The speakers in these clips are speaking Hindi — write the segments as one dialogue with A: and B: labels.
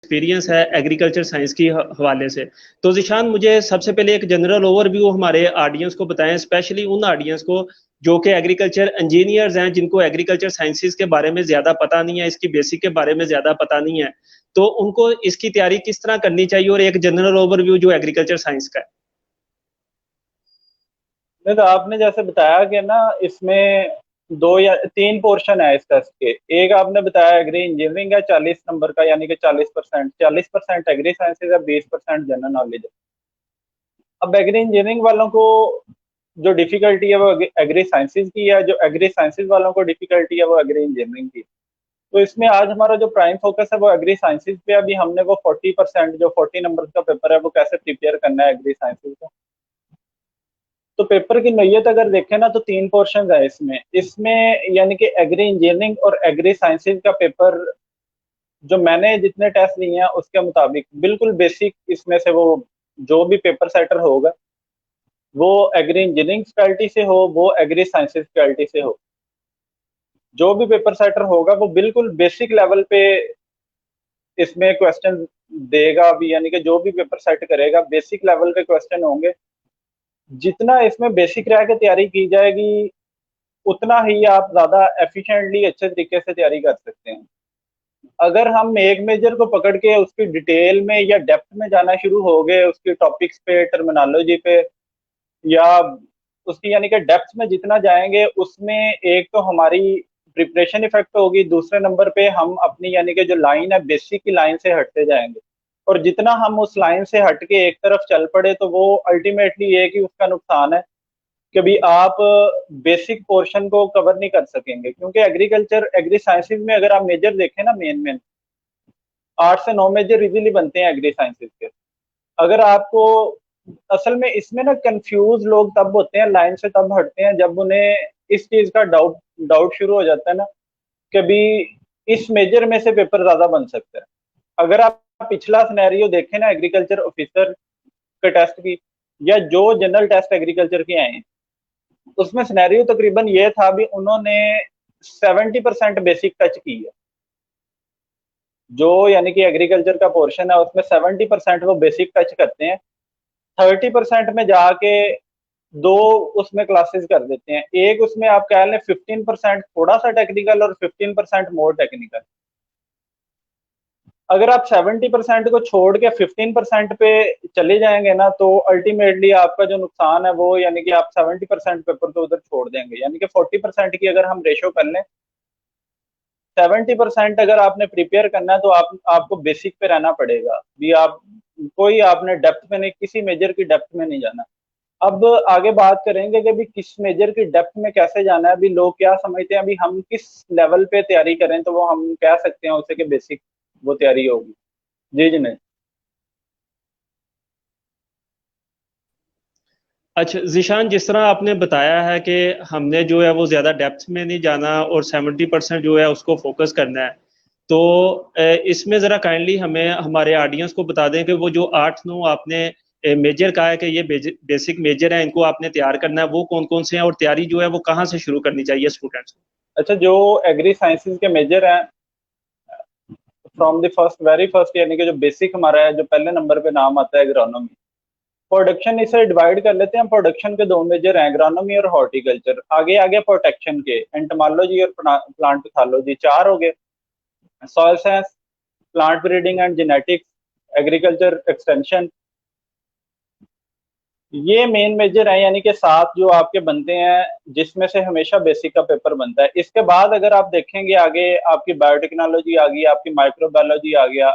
A: एक्सपीरियंस है एग्रीकल्चर साइंस की हवाले से। तो जिशान, मुझे सबसे पहले एक जनरल ओवरव्यू हमारे ऑडियंस को बताएं, स्पेशली उन ऑडियंस को जो कि एग्रीकल्चर इंजीनियर्स हैं, जिनको एग्रीकल्चर साइंसेज के बारे में ज्यादा पता नहीं है, इसकी बेसिक के बारे में ज्यादा पता नहीं है, तो उनको इसकी तैयारी किस तरह करनी चाहिए, और एक जनरल ओवरव्यू जो एग्रीकल्चर साइंस का है।
B: नहीं तो आपने जैसे बताया कि ना इसमें 2 या 3 पोर्शन है इस टेस्ट के। एक आपने बताया एग्री इंजीनियरिंग है 40 नंबर का, यानी कि 40% एग्री साइंसेज है, 20% जनरल नॉलेज है। अब एग्री इंजीनियरिंग वालों को जो डिफिकल्टी है वो एग्री साइंसेज की है, जो एग्री साइंसेज वालों को डिफिकल्टी है वो एग्री इंजीनियरिंग की। तो इसमें आज हमारा जो प्राइम फोकस है वो एग्री साइंसेज पे। अभी हमने वो 40% जो 40 नंबर का पेपर है वो कैसे प्रिपेयर करना है एग्री साइंसेज का। तो पेपर की नोयत अगर देखें ना तो 3 पोर्शन है इसमें इसमें यानी कि एग्री इंजीनियरिंग और एग्री साइंसेज का पेपर जो मैंने जितने टेस्ट लिए हैं उसके मुताबिक बिल्कुल बेसिक इसमें से वो जो भी पेपर सेटर होगा वो एग्री इंजीनियरिंग फैकल्टी से हो, वो एग्री साइंसेज फैकल्टी से हो, जो भी पेपर सेटर होगा वो बिल्कुल बेसिक लेवल पे इसमें क्वेश्चन देगा भी, यानी कि जो भी पेपर सेट करेगा बेसिक लेवल के क्वेश्चन होंगे। जितना इसमें बेसिक रह के तैयारी की जाएगी उतना ही आप ज्यादा एफिशिएंटली अच्छे तरीके से तैयारी कर सकते हैं। अगर हम एक मेजर को पकड़ के उसकी डिटेल में या डेप्थ में जाना शुरू हो गए, उसकी टॉपिक्स पे, टर्मिनोलॉजी पे, या उसकी यानी कि डेप्थ में जितना जाएंगे उसमें एक तो हमारी प्रिपरेशन इफेक्ट होगी, दूसरे नंबर पे हम अपनी यानी कि जो लाइन है बेसिक की लाइन से हटते जाएंगे। और जितना हम उस लाइन से हट के एक तरफ चल पड़े तो वो अल्टीमेटली ये कि उसका नुकसान है कि भी आप बेसिक पोर्शन को कवर नहीं कर सकेंगे। क्योंकि एग्रीकल्चर एग्री साइंसेज में अगर आप मेजर देखें ना, मेन मेन 8 से 9 मेजर इजीली बनते हैं एग्री साइंसेज के। अगर आपको असल में इसमें ना कंफ्यूज लोग तब होते हैं, लाइन से तब हटते हैं जब उन्हें इस चीज का डाउट डाउट शुरू हो जाता है ना कि भी इस मेजर में से पेपर ज्यादा बन सकता है। अगर आप पिछला सिनेरियो देखें ना एग्रीकल्चर ऑफिसर के टेस्ट की या जो जनरल टेस्ट एग्रीकल्चर के आए हैं, उसमें सिनेरियो तकरीबन ये था भी उन्होंने 70% बेसिक टच की है। जो यानी कि एग्रीकल्चर का पोर्शन है उसमें 70% वो बेसिक टच करते हैं, 30% में जाके दो उसमें क्लासेस कर देते हैं। एक उसमें आप कह लें 15% थोड़ा सा टेक्निकल और 15% मोर टेक्निकल। अगर आप 70% को छोड़ के 15% पे चले जाएंगे ना तो अल्टीमेटली आपका जो नुकसान है वो यानी कि आप 70% पेपर तो उधर छोड़ देंगे। यानी कि 40% की अगर हम रेशो कर लें, 70% अगर आपने प्रिपेयर करना है तो आपको बेसिक पे रहना पड़ेगा भी। आप कोई आपने डेप्थ में नहीं, किसी मेजर की डेप्थ में नहीं जाना। अब आगे बात करेंगे कि भी किस मेजर की डेप्थ में कैसे जाना है। अभी लोग क्या समझते हैं अभी हम किस लेवल पे तैयारी करें तो वो हम कह सकते हैं उसे कि बेसिक वो तैयारी होगी। जी जी नहीं।
A: अच्छा जिशान, जिस तरह आपने बताया है कि हमने जो है वो ज्यादा डेप्थ में नहीं जाना और 70% जो है उसको फोकस करना है, तो इसमें जरा काइंडली हमें हमारे ऑडियंस को बता दें कि वो जो 8-9 आपने मेजर कहा है कि ये बेसिक मेजर है, इनको आपने तैयार करना है, वो कौन कौन से हैं, और तैयारी जो है वो कहाँ से शुरू करनी चाहिए स्टूडेंट्स को।
B: अच्छा, जो एग्री साइंसेज के मेजर हैं from the first very first यानी कि जो बेसिक हमारा है, जो पहले नंबर पे नाम आता है एग्रोनॉमी। प्रोडक्शन इसे डिवाइड कर लेते हैं। प्रोडक्शन के 2 मेजर हैं, एग्रोनॉमी और हॉर्टिकल्चर। आगे आगे प्रोटेक्शन के एंटोमोलॉजी और प्लांट पैथोलॉजी 4 हो गए। Soil science, plant breeding and genetics, agriculture extension, ये मेन मेजर है यानी कि 7 जो आपके बनते हैं जिसमें से हमेशा बेसिक का पेपर बनता है। इसके बाद अगर आप देखेंगे आगे आपकी बायोटेक्नोलॉजी आ गई, आपकी माइक्रोबायोलॉजी आ गया,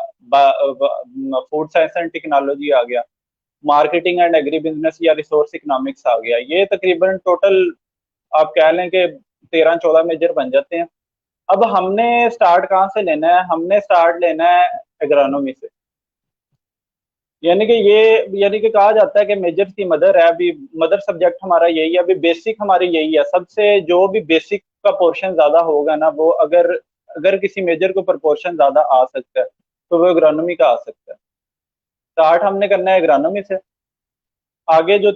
B: फूड साइंस एंड टेक्नोलॉजी आ गया, मार्केटिंग एंड एग्री बिजनेस या रिसोर्स इकोनॉमिक्स आ गया। ये तकरीबन टोटल आप कह लें कि 13-14 मेजर बन जाते हैं। अब हमने स्टार्ट कहाँ से लेना है? हमने स्टार्ट लेना है एग्रोनॉमी से। यानी कि ये यानी कि कहा जाता है कि मेजर की मदर है। अभी मदर सब्जेक्ट हमारा यही है, अभी बेसिक हमारी यही है। सबसे जो भी बेसिक का पोर्शन ज्यादा होगा ना वो अगर अगर किसी मेजर को प्रपोर्शन ज्यादा आ सकता है तो वो एग्रोनॉमी का आ सकता है। स्टार्ट हमने करना है एग्रोनॉमी से। आगे जो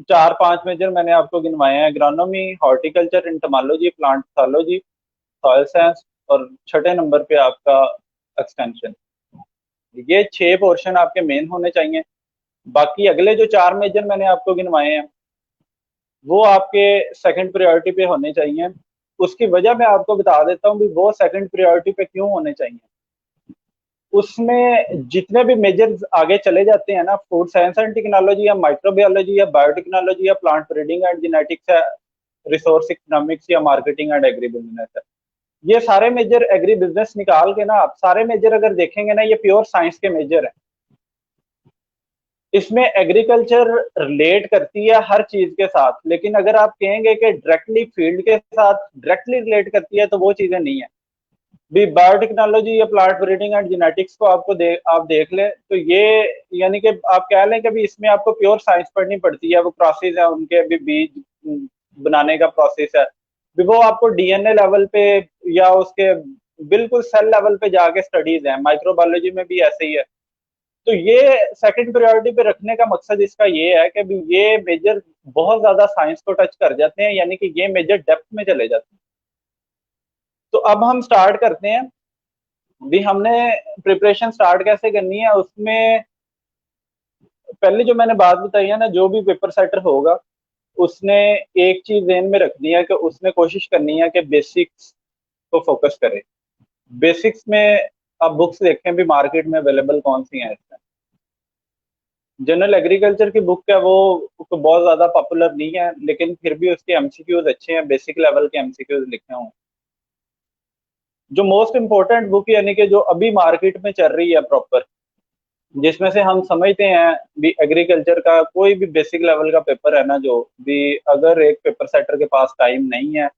B: 4-5 मेजर मैंने आपको गिनवाए हैं, agronomy, horticulture, entomology, plant pathology, soil science, और छठे नंबर पे आपका एक्सटेंशन। ये 6 पोर्शन आपके मेन होने चाहिए। बाकी अगले जो 4 मेजर मैंने आपको गिनवाए हैं वो आपके सेकंड प्रायोरिटी पे होने चाहिए। उसकी वजह मैं आपको बता देता हूँ भी वो सेकंड प्रायोरिटी पे क्यों होने चाहिए। उसमें जितने भी मेजर्स आगे चले जाते हैं ना, फूड साइंस एंड टेक्नोलॉजी या माइक्रोबायोलॉजी या बायोटेक्नोलॉजी या प्लांट ब्रीडिंग एंड जेनेटिक्स है, रिसोर्स इकोनॉमिक्स या मार्केटिंग एंड एग्री बिजनेस है, ये सारे मेजर एग्री बिजनेस निकाल के ना आप सारे मेजर अगर देखेंगे ना, ये प्योर साइंस के मेजर है। इसमें एग्रीकल्चर रिलेट करती है हर चीज के साथ, लेकिन अगर आप कहेंगे कि डायरेक्टली फील्ड के साथ डायरेक्टली रिलेट करती है तो वो चीजें नहीं है। भी बायोटेक्नोलॉजी या प्लांट ब्रीडिंग एंड जेनेटिक्स को आप देख लें तो ये यानी कि आप कह लें कि भी इसमें आपको प्योर साइंस पढ़नी पड़ती है। वो प्रोसेस है उनके भी बीज बनाने का प्रोसेस है, भी वो आपको डीएनए लेवल पे या उसके बिल्कुल सेल लेवल पे जाके स्टडीज है। माइक्रोबायोलॉजी में भी ऐसे ही है। तो ये सेकंड प्रायोरिटी पे रखने का मकसद इसका ये है कि भी ये मेजर बहुत ज्यादा साइंस को टच कर जाते हैं, यानी कि ये मेजर डेप्थ में चले जाते हैं। तो अब हम स्टार्ट करते हैं भी हमने प्रिपरेशन स्टार्ट कैसे करनी है। उसमें पहले जो मैंने बात बताई है ना, जो भी पेपर सेटर होगा उसने एक चीज ध्यान में रखनी है कि उसने कोशिश करनी है कि बेसिक्स को फोकस करे। बेसिक्स में आप बुक्स देखें भी मार्केट में अवेलेबल कौन सी हैं इसमें। जनरल एग्रीकल्चर की बुक है वो तो बहुत ज्यादा पॉपुलर नहीं है, लेकिन फिर भी उसके एमसीक्यूज अच्छे हैं, बेसिक लेवल के एमसीक्यूज लिखे हुए। जो मोस्ट इंपॉर्टेंट बुक यानी कि जो अभी मार्केट में चल रही है प्रॉपर, जिसमें से हम समझते हैं भी एग्रीकल्चर का कोई भी बेसिक लेवल का पेपर है ना, जो भी अगर एक पेपर सेटर के पास टाइम नहीं है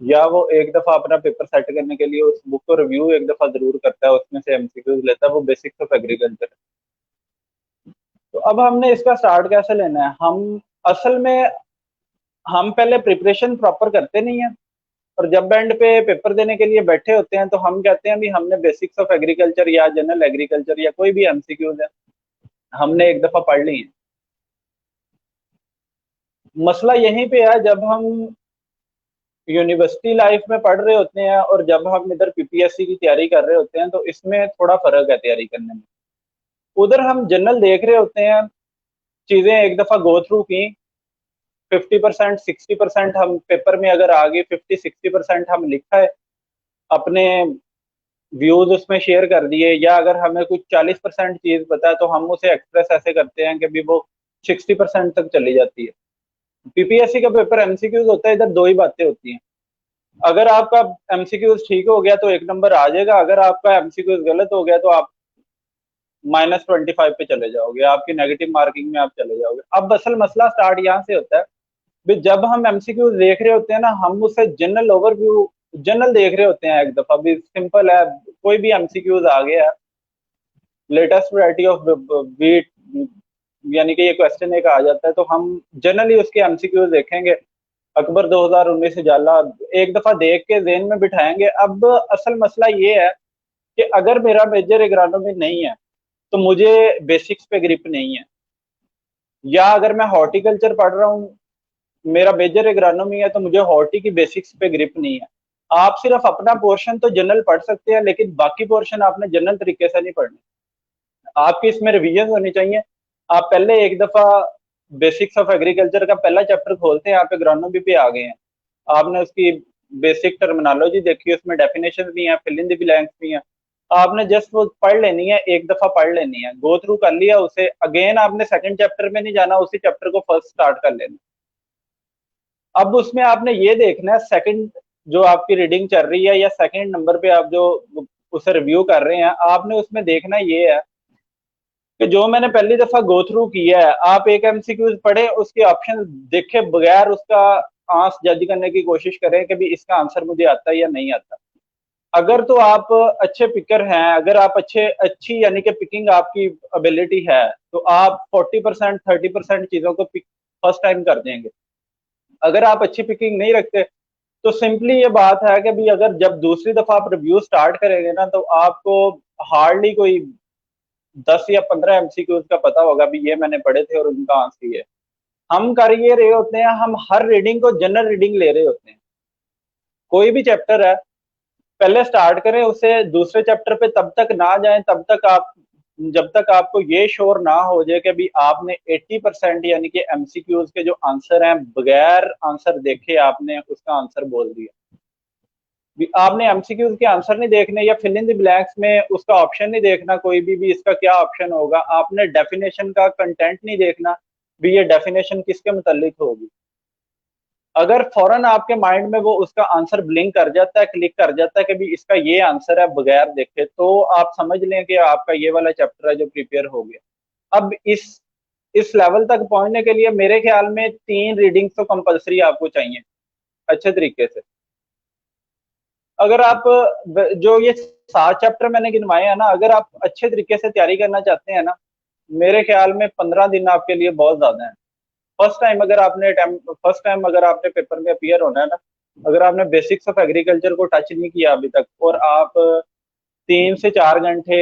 B: या वो एक दफा अपना पेपर सेट करने के लिए उस बुक को रिव्यू एक दफा जरूर करता है, उसमें से एमसीक्यूज लेता है, वो बेसिक्स ऑफ एग्रीकल्चर है। तो अब हमने इसका स्टार्ट कैसे लेना है। हम असल में हम पहले प्रिपरेशन प्रॉपर करते नहीं है, और जब एंड पे पेपर देने के लिए बैठे होते हैं तो हम कहते हैं भी हमने बेसिक्स ऑफ एग्रीकल्चर या जनरल एग्रीकल्चर या कोई भी एमसीक्यूज है हमने एक दफा पढ़ ली है। मसला यहीं पे है, जब हम यूनिवर्सिटी लाइफ में पढ़ रहे होते हैं और जब हम इधर पीपीएससी की तैयारी कर रहे होते हैं तो इसमें थोड़ा फर्क है तैयारी करने में। उधर हम जनरल देख रहे होते हैं, चीजें एक दफा गो थ्रू की, 50% 60% हम पेपर में अगर आ गए, 50-60% हम लिखा है, अपने व्यूज उसमें शेयर कर दिए, या अगर हमें कुछ 40% चीज पता है तो हम उसे एक्सप्रेस ऐसे करते हैं कि भी वो 60% तक चली जाती है। पीपीएससी का पेपर एमसीक्यूज होता है, इधर दो ही बातें होती हैं। अगर आपका एमसीक्यूज ठीक हो गया तो 1 नंबर आ जाएगा, अगर आपका एमसीक्यूज गलत हो गया तो आप -25 पे चले जाओगे, आपकी नेगेटिव मार्किंग में आप चले जाओगे। अब असल मसला स्टार्ट यहाँ से होता है, जब हम एमसीक्यूज देख रहे होते हैं ना, हम उसे जनरल ओवरव्यू जनरल देख रहे होते हैं। एक दफा भी सिंपल है, कोई भी एमसीक्यूज आ गया, लेटेस्ट वैरायटी ऑफ वीट, यानी कि ये क्वेश्चन एक आ जाता है तो हम जनरली उसके एमसीक्यूज देखेंगे। अकबर 2019 से जाला एक दफा देख के जेन में बिठाएंगे। अब असल मसला ये है कि अगर मेरा मेजर एग्रानोमी नहीं है तो मुझे बेसिक्स पे ग्रिप नहीं है, या अगर मैं हॉर्टिकल्चर पढ़ रहा हूँ, मेरा मेजर एग्रानोमी है तो मुझे हॉर्टी की बेसिक्स पे ग्रिप नहीं है। आप सिर्फ अपना पोर्शन तो जनरल पढ़ सकते हैं, लेकिन बाकी पोर्शन आपने जनरल तरीके से नहीं पढ़ने। आपकी इसमें रिवीजन होनी चाहिए। आप पहले एक दफा बेसिक्स ऑफ एग्रीकल्चर का पहला चैप्टर खोलते हैं, आप एग्रोनॉमी पे आ गए हैं, आपने उसकी बेसिक टर्मिनोलॉजी देखी, उसमें डेफिनेशन भी हैं, फिल इन द ब्लैंक्स भी हैं, आपने जस्ट वो पढ़ लेनी है, एक दफा पढ़ लेनी है, गो थ्रू कर लिया उसे, अगेन आपने सेकंड चैप्टर में नहीं जाना, उसी चैप्टर को फर्स्ट स्टार्ट कर लेना। अब उसमें आपने ये देखना है सेकंड जो आपकी रीडिंग चल रही है या सेकंड नंबर पे आप जो उसे रिव्यू कर रहे हैं, आपने उसमें देखना ये है कि जो मैंने पहली दफा गो थ्रू किया है, आप एक एमसीक्यूज पढ़े, उसके ऑप्शन देखे बगैर उसका आंस जज करने की कोशिश करें कि भी इसका आंसर मुझे आता है या नहीं आता। अगर तो आप अच्छे पिकर हैं, अगर आप अच्छी यानी कि पिकिंग आपकी एबिलिटी है, तो आप 40% 30% चीजों को पिक फर्स्ट टाइम कर देंगे। अगर आप अच्छी पिकिंग नहीं रखते तो सिंपली ये बात है कि भी अगर जब दूसरी दफा आप रिव्यू स्टार्ट करेंगे ना, तो आपको हार्डली कोई 10 या 15 एमसीक्यूज का पता होगा भी ये मैंने पढ़े थे और उनका आंसर ये। हम कर ये रहे होते हैं, हम हर रीडिंग को जनरल रीडिंग ले रहे होते हैं। कोई भी चैप्टर है, पहले स्टार्ट करें उसे, दूसरे चैप्टर पे तब तक ना जाएं तब तक आप जब तक आपको ये श्योर ना हो जाए कि अभी आपने 80% यानी कि एमसीक्यूज के जो आंसर हैं बगैर आंसर देखे आपने उसका आंसर बोल दिया, आपने एमसीक्यूज के आंसर नहीं देखने या फिल इन द ब्लैंक्स में उसका ऑप्शन नहीं देखना, कोई भी इसका क्या ऑप्शन होगा, आपने डेफिनेशन का कंटेंट नहीं देखना भी ये डेफिनेशन किसके मुतालिक होगी। अगर फौरन आपके माइंड में वो उसका आंसर ब्लिंक कर जाता है, क्लिक कर जाता है कि भी इसका ये आंसर है बगैर देखे, तो आप समझ लें कि आपका ये वाला चैप्टर है जो प्रिपेयर हो गया। अब इस लेवल तक पहुंचने के लिए मेरे ख्याल में 3 रीडिंग्स तो कंपलसरी आपको चाहिए अच्छे तरीके से। अगर आप जो ये 7 चैप्टर मैंने गिनवाए हैं ना, अगर आप अच्छे तरीके से तैयारी करना चाहते हैं ना, मेरे ख्याल में 15 दिन आपके लिए बहुत ज्यादा है। फर्स्ट टाइम अगर आपने पेपर में अपीयर होना है ना, अगर आपने बेसिक्स ऑफ एग्रीकल्चर को टच नहीं किया अभी तक और आप 3 से 4 घंटे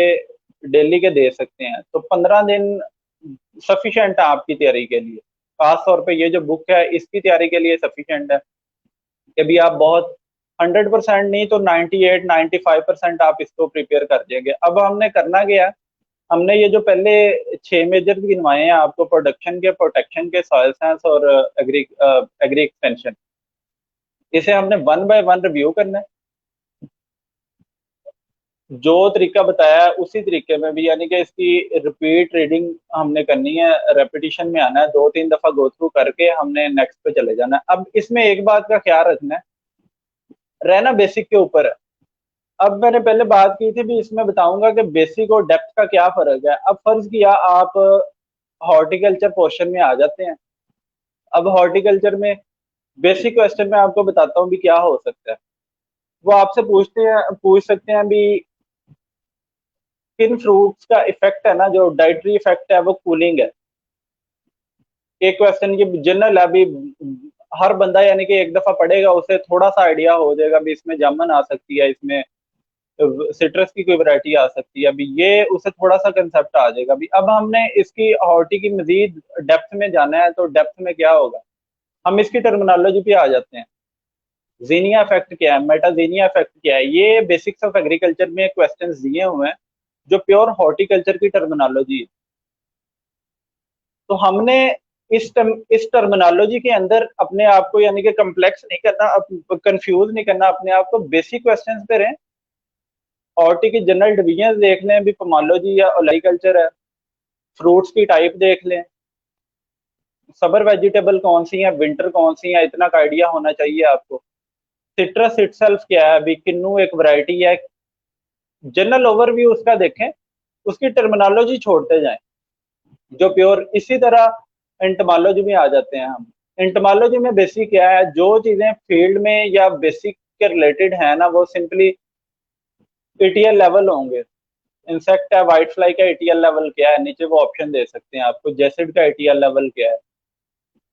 B: डेली के दे सकते हैं, तो 15 दिन सफिशिएंट है आपकी तैयारी के लिए। खास तौर पे ये जो बुक है इसकी तैयारी के लिए सफिशिएंट है कि भी आप बहुत 100% नहीं तो 98-95% आप इसको प्रिपेयर कर देंगे। अब हमने करना क्या है, हमने ये जो पहले 6 मेजर गिनवाए हैं आपको, प्रोडक्शन के, प्रोटेक्शन के, सॉइल साइंस और एग्री एग्री एक्सटेंशन, इसे हमने 1 बाय 1 रिव्यू करना है। जो तरीका बताया है उसी तरीके में भी, यानी कि इसकी रिपीट रीडिंग हमने करनी है, रेपिटेशन में आना है, 2-3 दफा गो थ्रू करके हमने नेक्स्ट पे चले जाना है। अब इसमें एक बात का ख्याल रखना है, रहना बेसिक के ऊपर है। अब मैंने पहले बात की थी भी, इसमें बताऊंगा कि बेसिक और डेप्थ का क्या फर्क है। अब फर्ज किया आप हॉर्टिकल्चर पोर्शन में आ जाते हैं। अब हॉर्टिकल्चर में बेसिक क्वेश्चन में आपको बताता हूँ भी क्या हो सकता है। वो आपसे पूछ सकते हैं भी किन फ्रूट्स का इफेक्ट है ना, जो डाइटरी इफेक्ट है वो कूलिंग है। एक क्वेश्चन की जनरल है, अभी हर बंदा यानी कि एक दफा पढ़ेगा उसे थोड़ा सा आइडिया हो जाएगा भी इसमें जामुन आ सकती है, इसमें सिट्रस की कोई वैरायटी आ सकती है, अभी ये उसे थोड़ा सा कंसेप्ट आ जाएगा। अभी अब हमने इसकी हॉर्टी की मजीद डेप्थ में जाना है, तो डेप्थ में क्या होगा, हम इसकी टर्मिनोलॉजी पे आ जाते हैं। जीनिया इफेक्ट क्या है, मेटाजीनिया इफेक्ट क्या है, ये बेसिक्स ऑफ एग्रीकल्चर में क्वेश्चंस दिए हुए हैं जो प्योर हॉर्टिकल्चर की टर्मिनोलॉजी है। तो हमने इस टर्मिनोलॉजी के अंदर अपने आप को यानी कि कम्प्लेक्स नहीं करना, कंफ्यूज नहीं करना अपने आप को, बेसिक क्वेश्चंस पे रहें। हॉर्टी की जनरल डिवीजन देख लें, भी पोमोलॉजी या ओलाइकल्चर है, फ्रूट्स की टाइप देख लें, समर वेजिटेबल कौन सी है, विंटर कौन सी है, इतना का आइडिया होना चाहिए आपको। सिट्रस इटसेल्फ क्या है, अभी किन्नू एक वैरायटी है, जनरल ओवरव्यू उसका देखें, उसकी टर्मिनोलॉजी छोड़ते जाएं जो प्योर। इसी तरह एंटोमोलॉजी में आ जाते हैं हम। एंटोमोलॉजी में बेसिक क्या है, जो चीजें फील्ड में या बेसिक के रिलेटेड है ना, वो सिंपली एटीएल लेवल होंगे। इंसेक्ट है, व्हाइट फ्लाई का एटीएल लेवल क्या है, नीचे वो ऑप्शन दे सकते हैं आपको। जेसिड का एटीएल लेवल क्या है,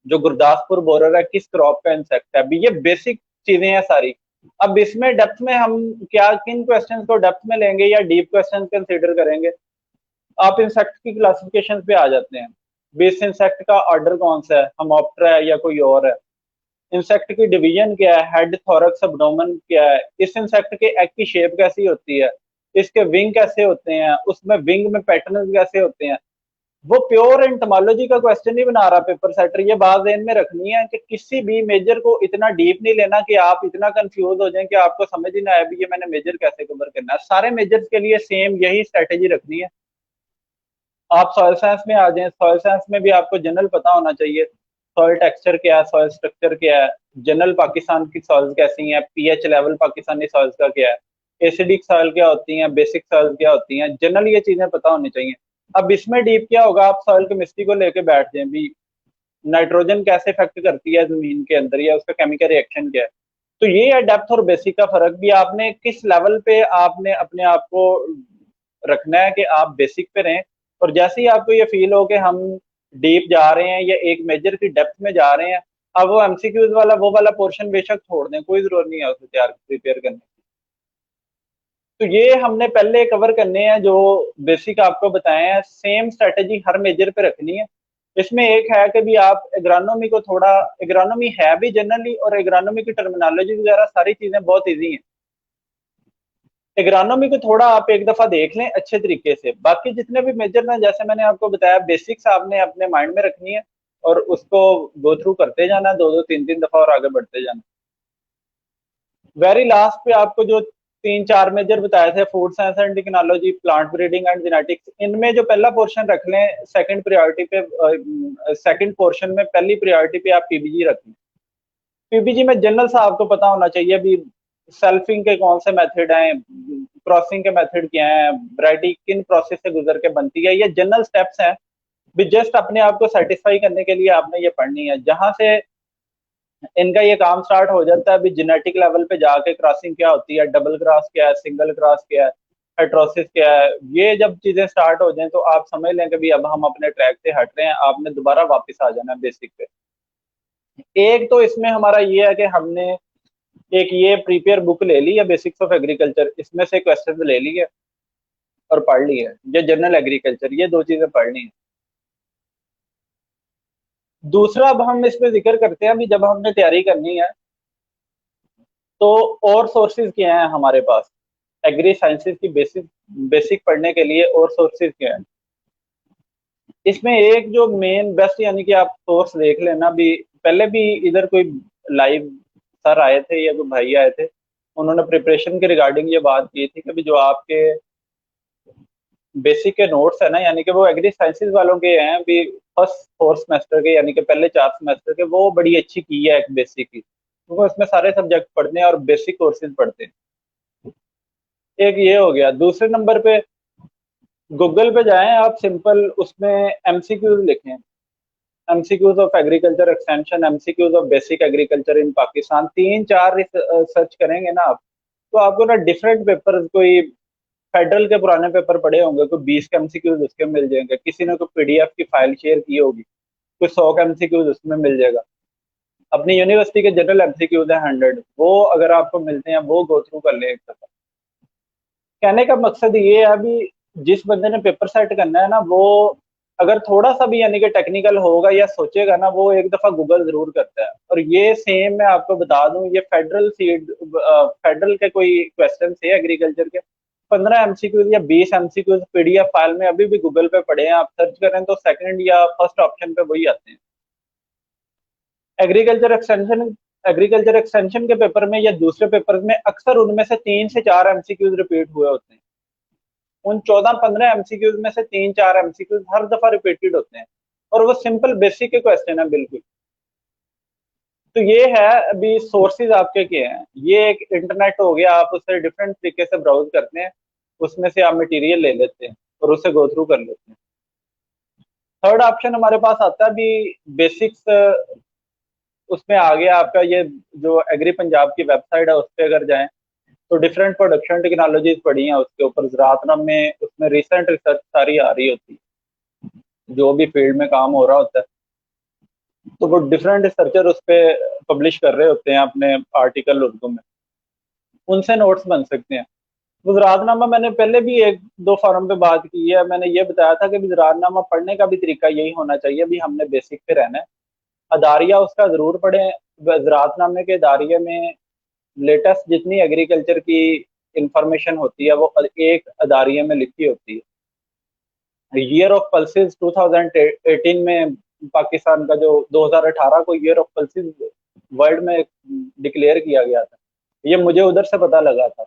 B: जो गुरदासपुर बोरर है किस क्रॉप का इंसेक्ट है, अभी ये बेसिक चीजें हैं सारी। अब इसमें डेप्थ में हम क्या किन क्वेश्चंस को डेप्थ में लेंगे या डीप क्वेश्चन कंसीडर करेंगे। आप इंसेक्ट की क्लासिफिकेशन पे आ जाते हैं, बेस इंसेक्ट का ऑर्डर कौन सा है, हमोप्टेरा है या कोई और है। इंसेक्ट की डिवीजन क्या है, हेड, थोरक्स, एब्डोमेन क्या है, इस इंसेक्ट के एग की शेप कैसी होती है, इसके विंग कैसे होते हैं, उसमें विंग में पैटर्न कैसे होते हैं। वो प्योर एंटोमोलॉजी का क्वेश्चन नहीं बना रहा पेपर सेटर। ये बात ध्यान में रखनी है कि किसी भी मेजर को इतना डीप नहीं लेना कि आप इतना कंफ्यूज हो जाएं कि आपको समझ ही ना आए भी ये मैंने मेजर कैसे कवर करना है। सारे मेजर्स के लिए सेम यही स्ट्रेटेजी रखनी है। आप सॉइल साइंस में आ जाएं, सॉइल साइंस में भी आपको जनरल पता होना चाहिए, सॉइल टेक्सचर क्या है, सॉइल स्ट्रक्चर क्या है, जनरल पाकिस्तान की सॉइल्स कैसी हैं, पीएच लेवल पाकिस्तानी सॉइल्स का क्या है, एसिडिक सॉइल क्या होती हैं, बेसिक सॉइल क्या होती हैं, जनरल ये चीजें पता होनी चाहिए। अब इसमें डीप क्या होगा, आप सॉइल केमिस्ट्री को लेके बैठ जाए भी, नाइट्रोजन कैसे इफेक्ट करती है जमीन के अंदर या उसका केमिकल रिएक्शन क्या है। तो ये है डेप्थ और बेसिक का फर्क भी, आपने किस लेवल पे आपने अपने आप को रखना है कि आप बेसिक पे रहें। और जैसे ही आपको ये फील हो कि हम डीप जा रहे हैं या एक मेजर की डेप्थ में जा रहे हैं, अब वो एमसीक्यूज वाला वो वाला पोर्शन बेशक छोड़ दें, कोई जरूरत नहीं है उसे तैयार प्रिपेयर करने की। तो ये हमने पहले कवर करने हैं जो बेसिक आपको बताए हैं। सेम स्ट्रेटेजी हर मेजर पे रखनी है। इसमें एक है कि भी आप एग्रानोमी को थोड़ा, एग्रानोमी है भी जनरली और एग्रानोमी की टर्मिनोलॉजी वगैरह सारी चीजें बहुत इजी हैं। एग्रानोमी को थोड़ा आप एक दफा देख लें अच्छे तरीके से। बाकी जितने भी मेजर ना, जैसे मैंने आपको बताया, बेसिक्स आपने अपने माइंड में रखनी है और उसको गो थ्रू करते जाना, दो दो तीन तीन दफा, और आगे बढ़ते जाना। वेरी लास्ट पे आपको जो तीन चार मेजर बताए थे, food science and technology, plant breeding and genetics, इनमें जो पहला पोर्शन रख लें सेकंड प्रायोरिटी पे, सेकंड पोर्शन में पहली प्रायोरिटी पे आप पीबीजी रख लें। पीबीजी में जनरल सा आपको पता होना चाहिए भी सेल्फिंग के कौन से मेथड हैं, क्रॉसिंग के मेथड क्या हैं, वैरायटी किन प्रोसेस से गुजर के बनती है, ये जनरल स्टेप्स हैं भी जस्ट अपने आप को सेटिस्फाई करने के लिए आपने ये पढ़नी है। जहां से इनका ये काम स्टार्ट हो जाता है अभी जेनेटिक लेवल पे जाके, क्रॉसिंग क्या होती है, डबल क्रॉस क्या है, सिंगल क्रॉस क्या है, हेट्रोसिस क्या है, ये जब चीजें स्टार्ट हो जाएं तो आप समझ लें कि भी अब हम अपने ट्रैक से हट रहे हैं, आपने दोबारा वापस आ जाना है बेसिक पे। एक तो इसमें हमारा ये है कि हमने एक ये प्रीपेयर बुक ले ली है, बेसिक्स ऑफ एग्रीकल्चर, इसमें से क्वेश्चन ले लिए और पढ़ लिए, ये जनरल एग्रीकल्चर, ये दो चीजें पढ़नी है। दूसरा अब हम इसमें जिक्र करते हैं भी जब हमने तैयारी करनी है तो और सोर्सेज क्या हैं हमारे पास एग्री साइंसेज की बेसिक पढ़ने के लिए, और सोर्सेज क्या हैं इसमें। एक जो मेन बेस्ट यानी कि आप सोर्स देख लेना भी, पहले भी इधर कोई लाइव सर आए थे या कोई भाई आए थे, उन्होंने प्रिपरेशन के रिगार्डिंग ये बात की थी कि भी जो आपके बेसिक के नोट्स है ना, यानी कि वो एग्री साइंसेज वालों के हैं भी, फर्स्ट फोर्थ सेमेस्टर के यानी कि पहले 4 सेमेस्टर के, वो बड़ी अच्छी की है एक बेसिक की, क्योंकि उसमें सारे सब्जेक्ट पढ़ते हैं और बेसिक कोर्सेज पढ़ते हैं। एक ये हो गया। दूसरे नंबर पे गूगल पे जाएं आप, सिंपल उसमें एमसीक्यूज लिखें, MCQs of agriculture extension, MCQs of basic agriculture in Pakistan, तीन चार सर्च करेंगे ना आप, तो आपको ना डिफरेंट पेपर, कोई फेडरल के पुराने पेपर पड़े होंगे, कोई 20 के एमसीक्यूज उसके मिल जाएंगे, किसी ने कोई पीडीएफ की फाइल शेयर की होगी, कोई 100 का एमसीक्यूज उसमें मिल जाएगा। अपनी यूनिवर्सिटी के जनरल एमसीक्यूज है 100, वो अगर आपको मिलते हैं वो गो थ्रू कर ले एक दफा। कहने का मकसद ये है अभी जिस बंदे ने पेपर सेट करना है ना, वो अगर थोड़ा सा भी यानी कि टेक्निकल होगा या सोचेगा ना, वो एक दफा गूगल जरूर करता है। और ये सेम मैं आपको बता दूं, ये फेडरल के कोई क्वेश्चन थे एग्रीकल्चर के, 15 एमसीक्यूज या 20 एमसीक्यूज पीडीएफ फाइल में अभी भी गूगल पे पड़े हैं, आप सर्च करें तो सेकंड या फर्स्ट ऑप्शन पे वही आते हैं। एग्रीकल्चर एक्सटेंशन के पेपर में या दूसरे पेपर में अक्सर उनमें से 3 से 4 एमसीक्यूज रिपीट हुए होते हैं। उन 14-15 एमसीक्यूज में से 3-4 एमसीक्यूज हर दफा रिपीटेड होते हैं, और वो सिंपल बेसिक के क्वेश्चन है बिल्कुल। तो ये है अभी सोर्सेज आपके क्या हैं, ये एक इंटरनेट हो गया, आप उससे डिफरेंट तरीके से ब्राउज करते हैं, उसमें से आप मटेरियल ले लेते हैं और उसे गो थ्रू कर लेते हैं। थर्ड ऑप्शन हमारे पास आता है भी बेसिक्स, उसमें आ गया आपका ये जो एग्री पंजाब की वेबसाइट है उस पर अगर जाएं तो डिफरेंट प्रोडक्शन टेक्नोलॉजीज पड़ी हैं उसके ऊपर, ज़राअतनाम में उसमें रिसेंट रिसर्च सारी आ रही होती है, जो भी फील्ड में काम हो रहा होता है तो वो डिफरेंट रिसर्चर उस पर पब्लिश कर रहे होते हैं अपने आर्टिकल उर्दू में, उनसे नोट्स बन सकते हैं। गुजरातनामा मैंने पहले भी एक दो फॉरम पे बात की है, मैंने ये बताया था कि गुजरातनामा पढ़ने का भी तरीका यही होना चाहिए भी, हमने बेसिक पे रहना है। अदारिया उसका जरूर पढ़ें, गुजरातनामे के अदारिये में लेटेस्ट जितनी एग्रीकल्चर की इंफॉर्मेशन होती है वो एक अदारिये में लिखी होती है। ईयर ऑफ पल्सेस 2018 में पाकिस्तान का जो 2018 को ईयर ऑफ पल्सेस वर्ल्ड में डिक्लेयर किया गया था, ये मुझे उधर से पता लगा था।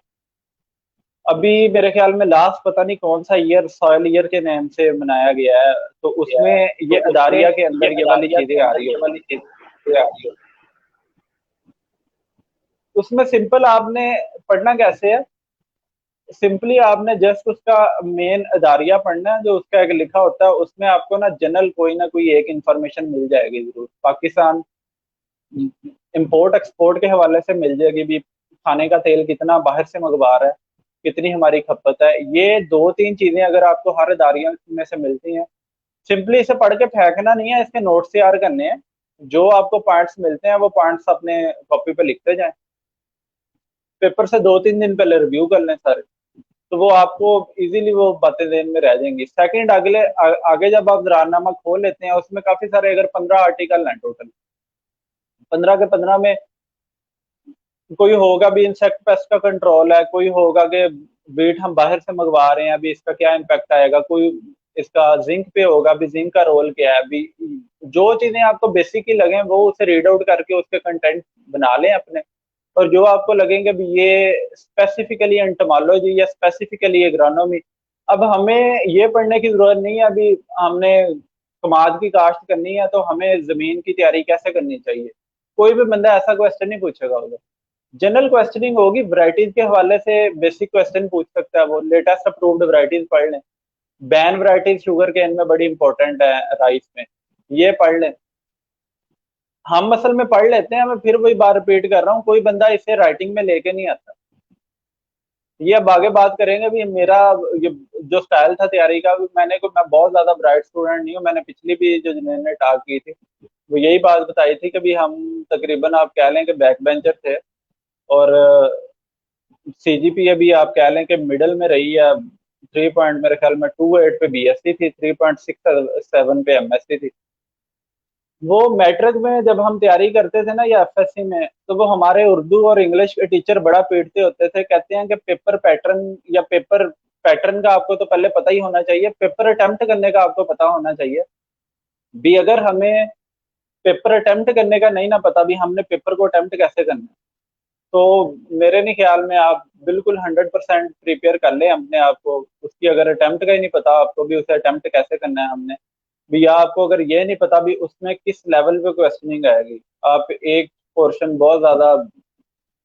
B: अभी मेरे ख्याल में लास्ट पता नहीं कौन सा ईयर सॉयल ईयर के नाम से मनाया गया है, तो उसमें ये अदारिया के अंदर ये वाली चीजें आ रही है। उसमें सिंपल आपने पढ़ना कैसे है, सिंपली आपने जस्ट उसका मेन अदारिया पढ़ना है, जो उसका एक लिखा होता है, उसमें आपको ना कोई एक इंफॉर्मेशन मिल जाएगी जरूर। पाकिस्तान इंपोर्ट एक्सपोर्ट के हवाले से मिल जाएगी भी, खाने का तेल कितना बाहर से मंगवा रहा है, कितनी हमारी खपत है, ये दो तीन चीजें अगर आपको हर अदारिया में से मिलती हैं, सिंपली इसे पढ़ के फेंकना नहीं है, इसके नोट्स तैयार करने हैं, जो आपको पॉइंट्स मिलते हैं वो पॉइंट्स अपने कॉपी पे लिखते जाएं, पेपर से 2-3 दिन पहले रिव्यू कर लें सारे, तो वो आपको इजीली वो बातें देन में रह जाएंगी। सेकंड आगे जब आप ज़राअतनामा खोल लेते हैं, उसमें काफी सारे अगर 15 आर्टिकल हैं टोटल, 15 के 15 में कोई होगा भी इंसेक्ट पेस्ट का कंट्रोल है, कोई होगा कि वेट हम बाहर से मंगवा रहे हैं, अभी इसका क्या इम्पैक्ट आएगा, कोई इसका जिंक पे होगा, अभी जिंक का रोल क्या है, अभी जो चीजें आपको बेसिक ही लगे वो उसे रीड आउट करके उसके कंटेंट बना लें अपने। और जो आपको लगेंगे भी ये स्पेसिफिकली एंटोमोलॉजी या स्पेसिफिकली एग्रोनॉमी, अब हमें ये पढ़ने की जरूरत नहीं है। अभी हमने कमाद की काश्त करनी है तो हमें जमीन की तैयारी कैसे करनी चाहिए, कोई भी बंदा ऐसा क्वेश्चन नहीं पूछेगा उधर। जनरल क्वेश्चनिंग होगी, वैरायटीज के हवाले से बेसिक क्वेश्चन पूछ सकता है वो, लेटेस्ट अप्रूव्ड वैरायटीज पढ़ लें, बैन वैरायटीज शुगर केन में बड़ी इंपॉर्टेंट है, राइस में, ये पढ़ लें। हम असल में पढ़ लेते हैं, मैं फिर वही बार रिपीट कर रहा हूँ, कोई बंदा इसे राइटिंग में लेके नहीं आता। ये अब आगे बात करेंगे भी मेरा ये जो स्टाइल था तैयारी का, मैं बहुत ज्यादा ब्राइट स्टूडेंट नहीं हूँ। मैंने पिछली भी जो ने टॉक की थी वो यही बात बताई थी कि भी हम तकरीबन आप कह लें कि बैक बेंचर थे, और सीजीपी अभी आप कह लें कि मिडल में रही है। 3 पॉइंट मेरे ख्याल में 28 पे बीएससी थी, 3.67 पे एमएससी थी। वो मैट्रिक में जब हम तैयारी करते थे ना या एफएससी में, तो वो हमारे उर्दू और इंग्लिश के टीचर बड़ा पीटते होते थे, कहते हैं कि पेपर पैटर्न या पेपर पैटर्न का आपको तो पहले पता ही होना चाहिए, पेपर अटेम्प्ट करने का आपको पता होना चाहिए भी। अगर हमें पेपर अटेम्प्ट करने का नहीं ना पता भी, हमने पेपर को अटेम्प्ट कैसे करना है, तो मेरे नहीं ख्याल में आप बिल्कुल 100% प्रिपेयर कर लें अपने आप को। उसकी अगर अटेम्प्ट का ही नहीं पता आपको भी उसे अटेम्प्ट कैसे करना है हमने भी, या आपको अगर ये नहीं पता भी उसमें किस लेवल पे क्वेश्चनिंग आएगी, आप एक पोर्शन बहुत ज्यादा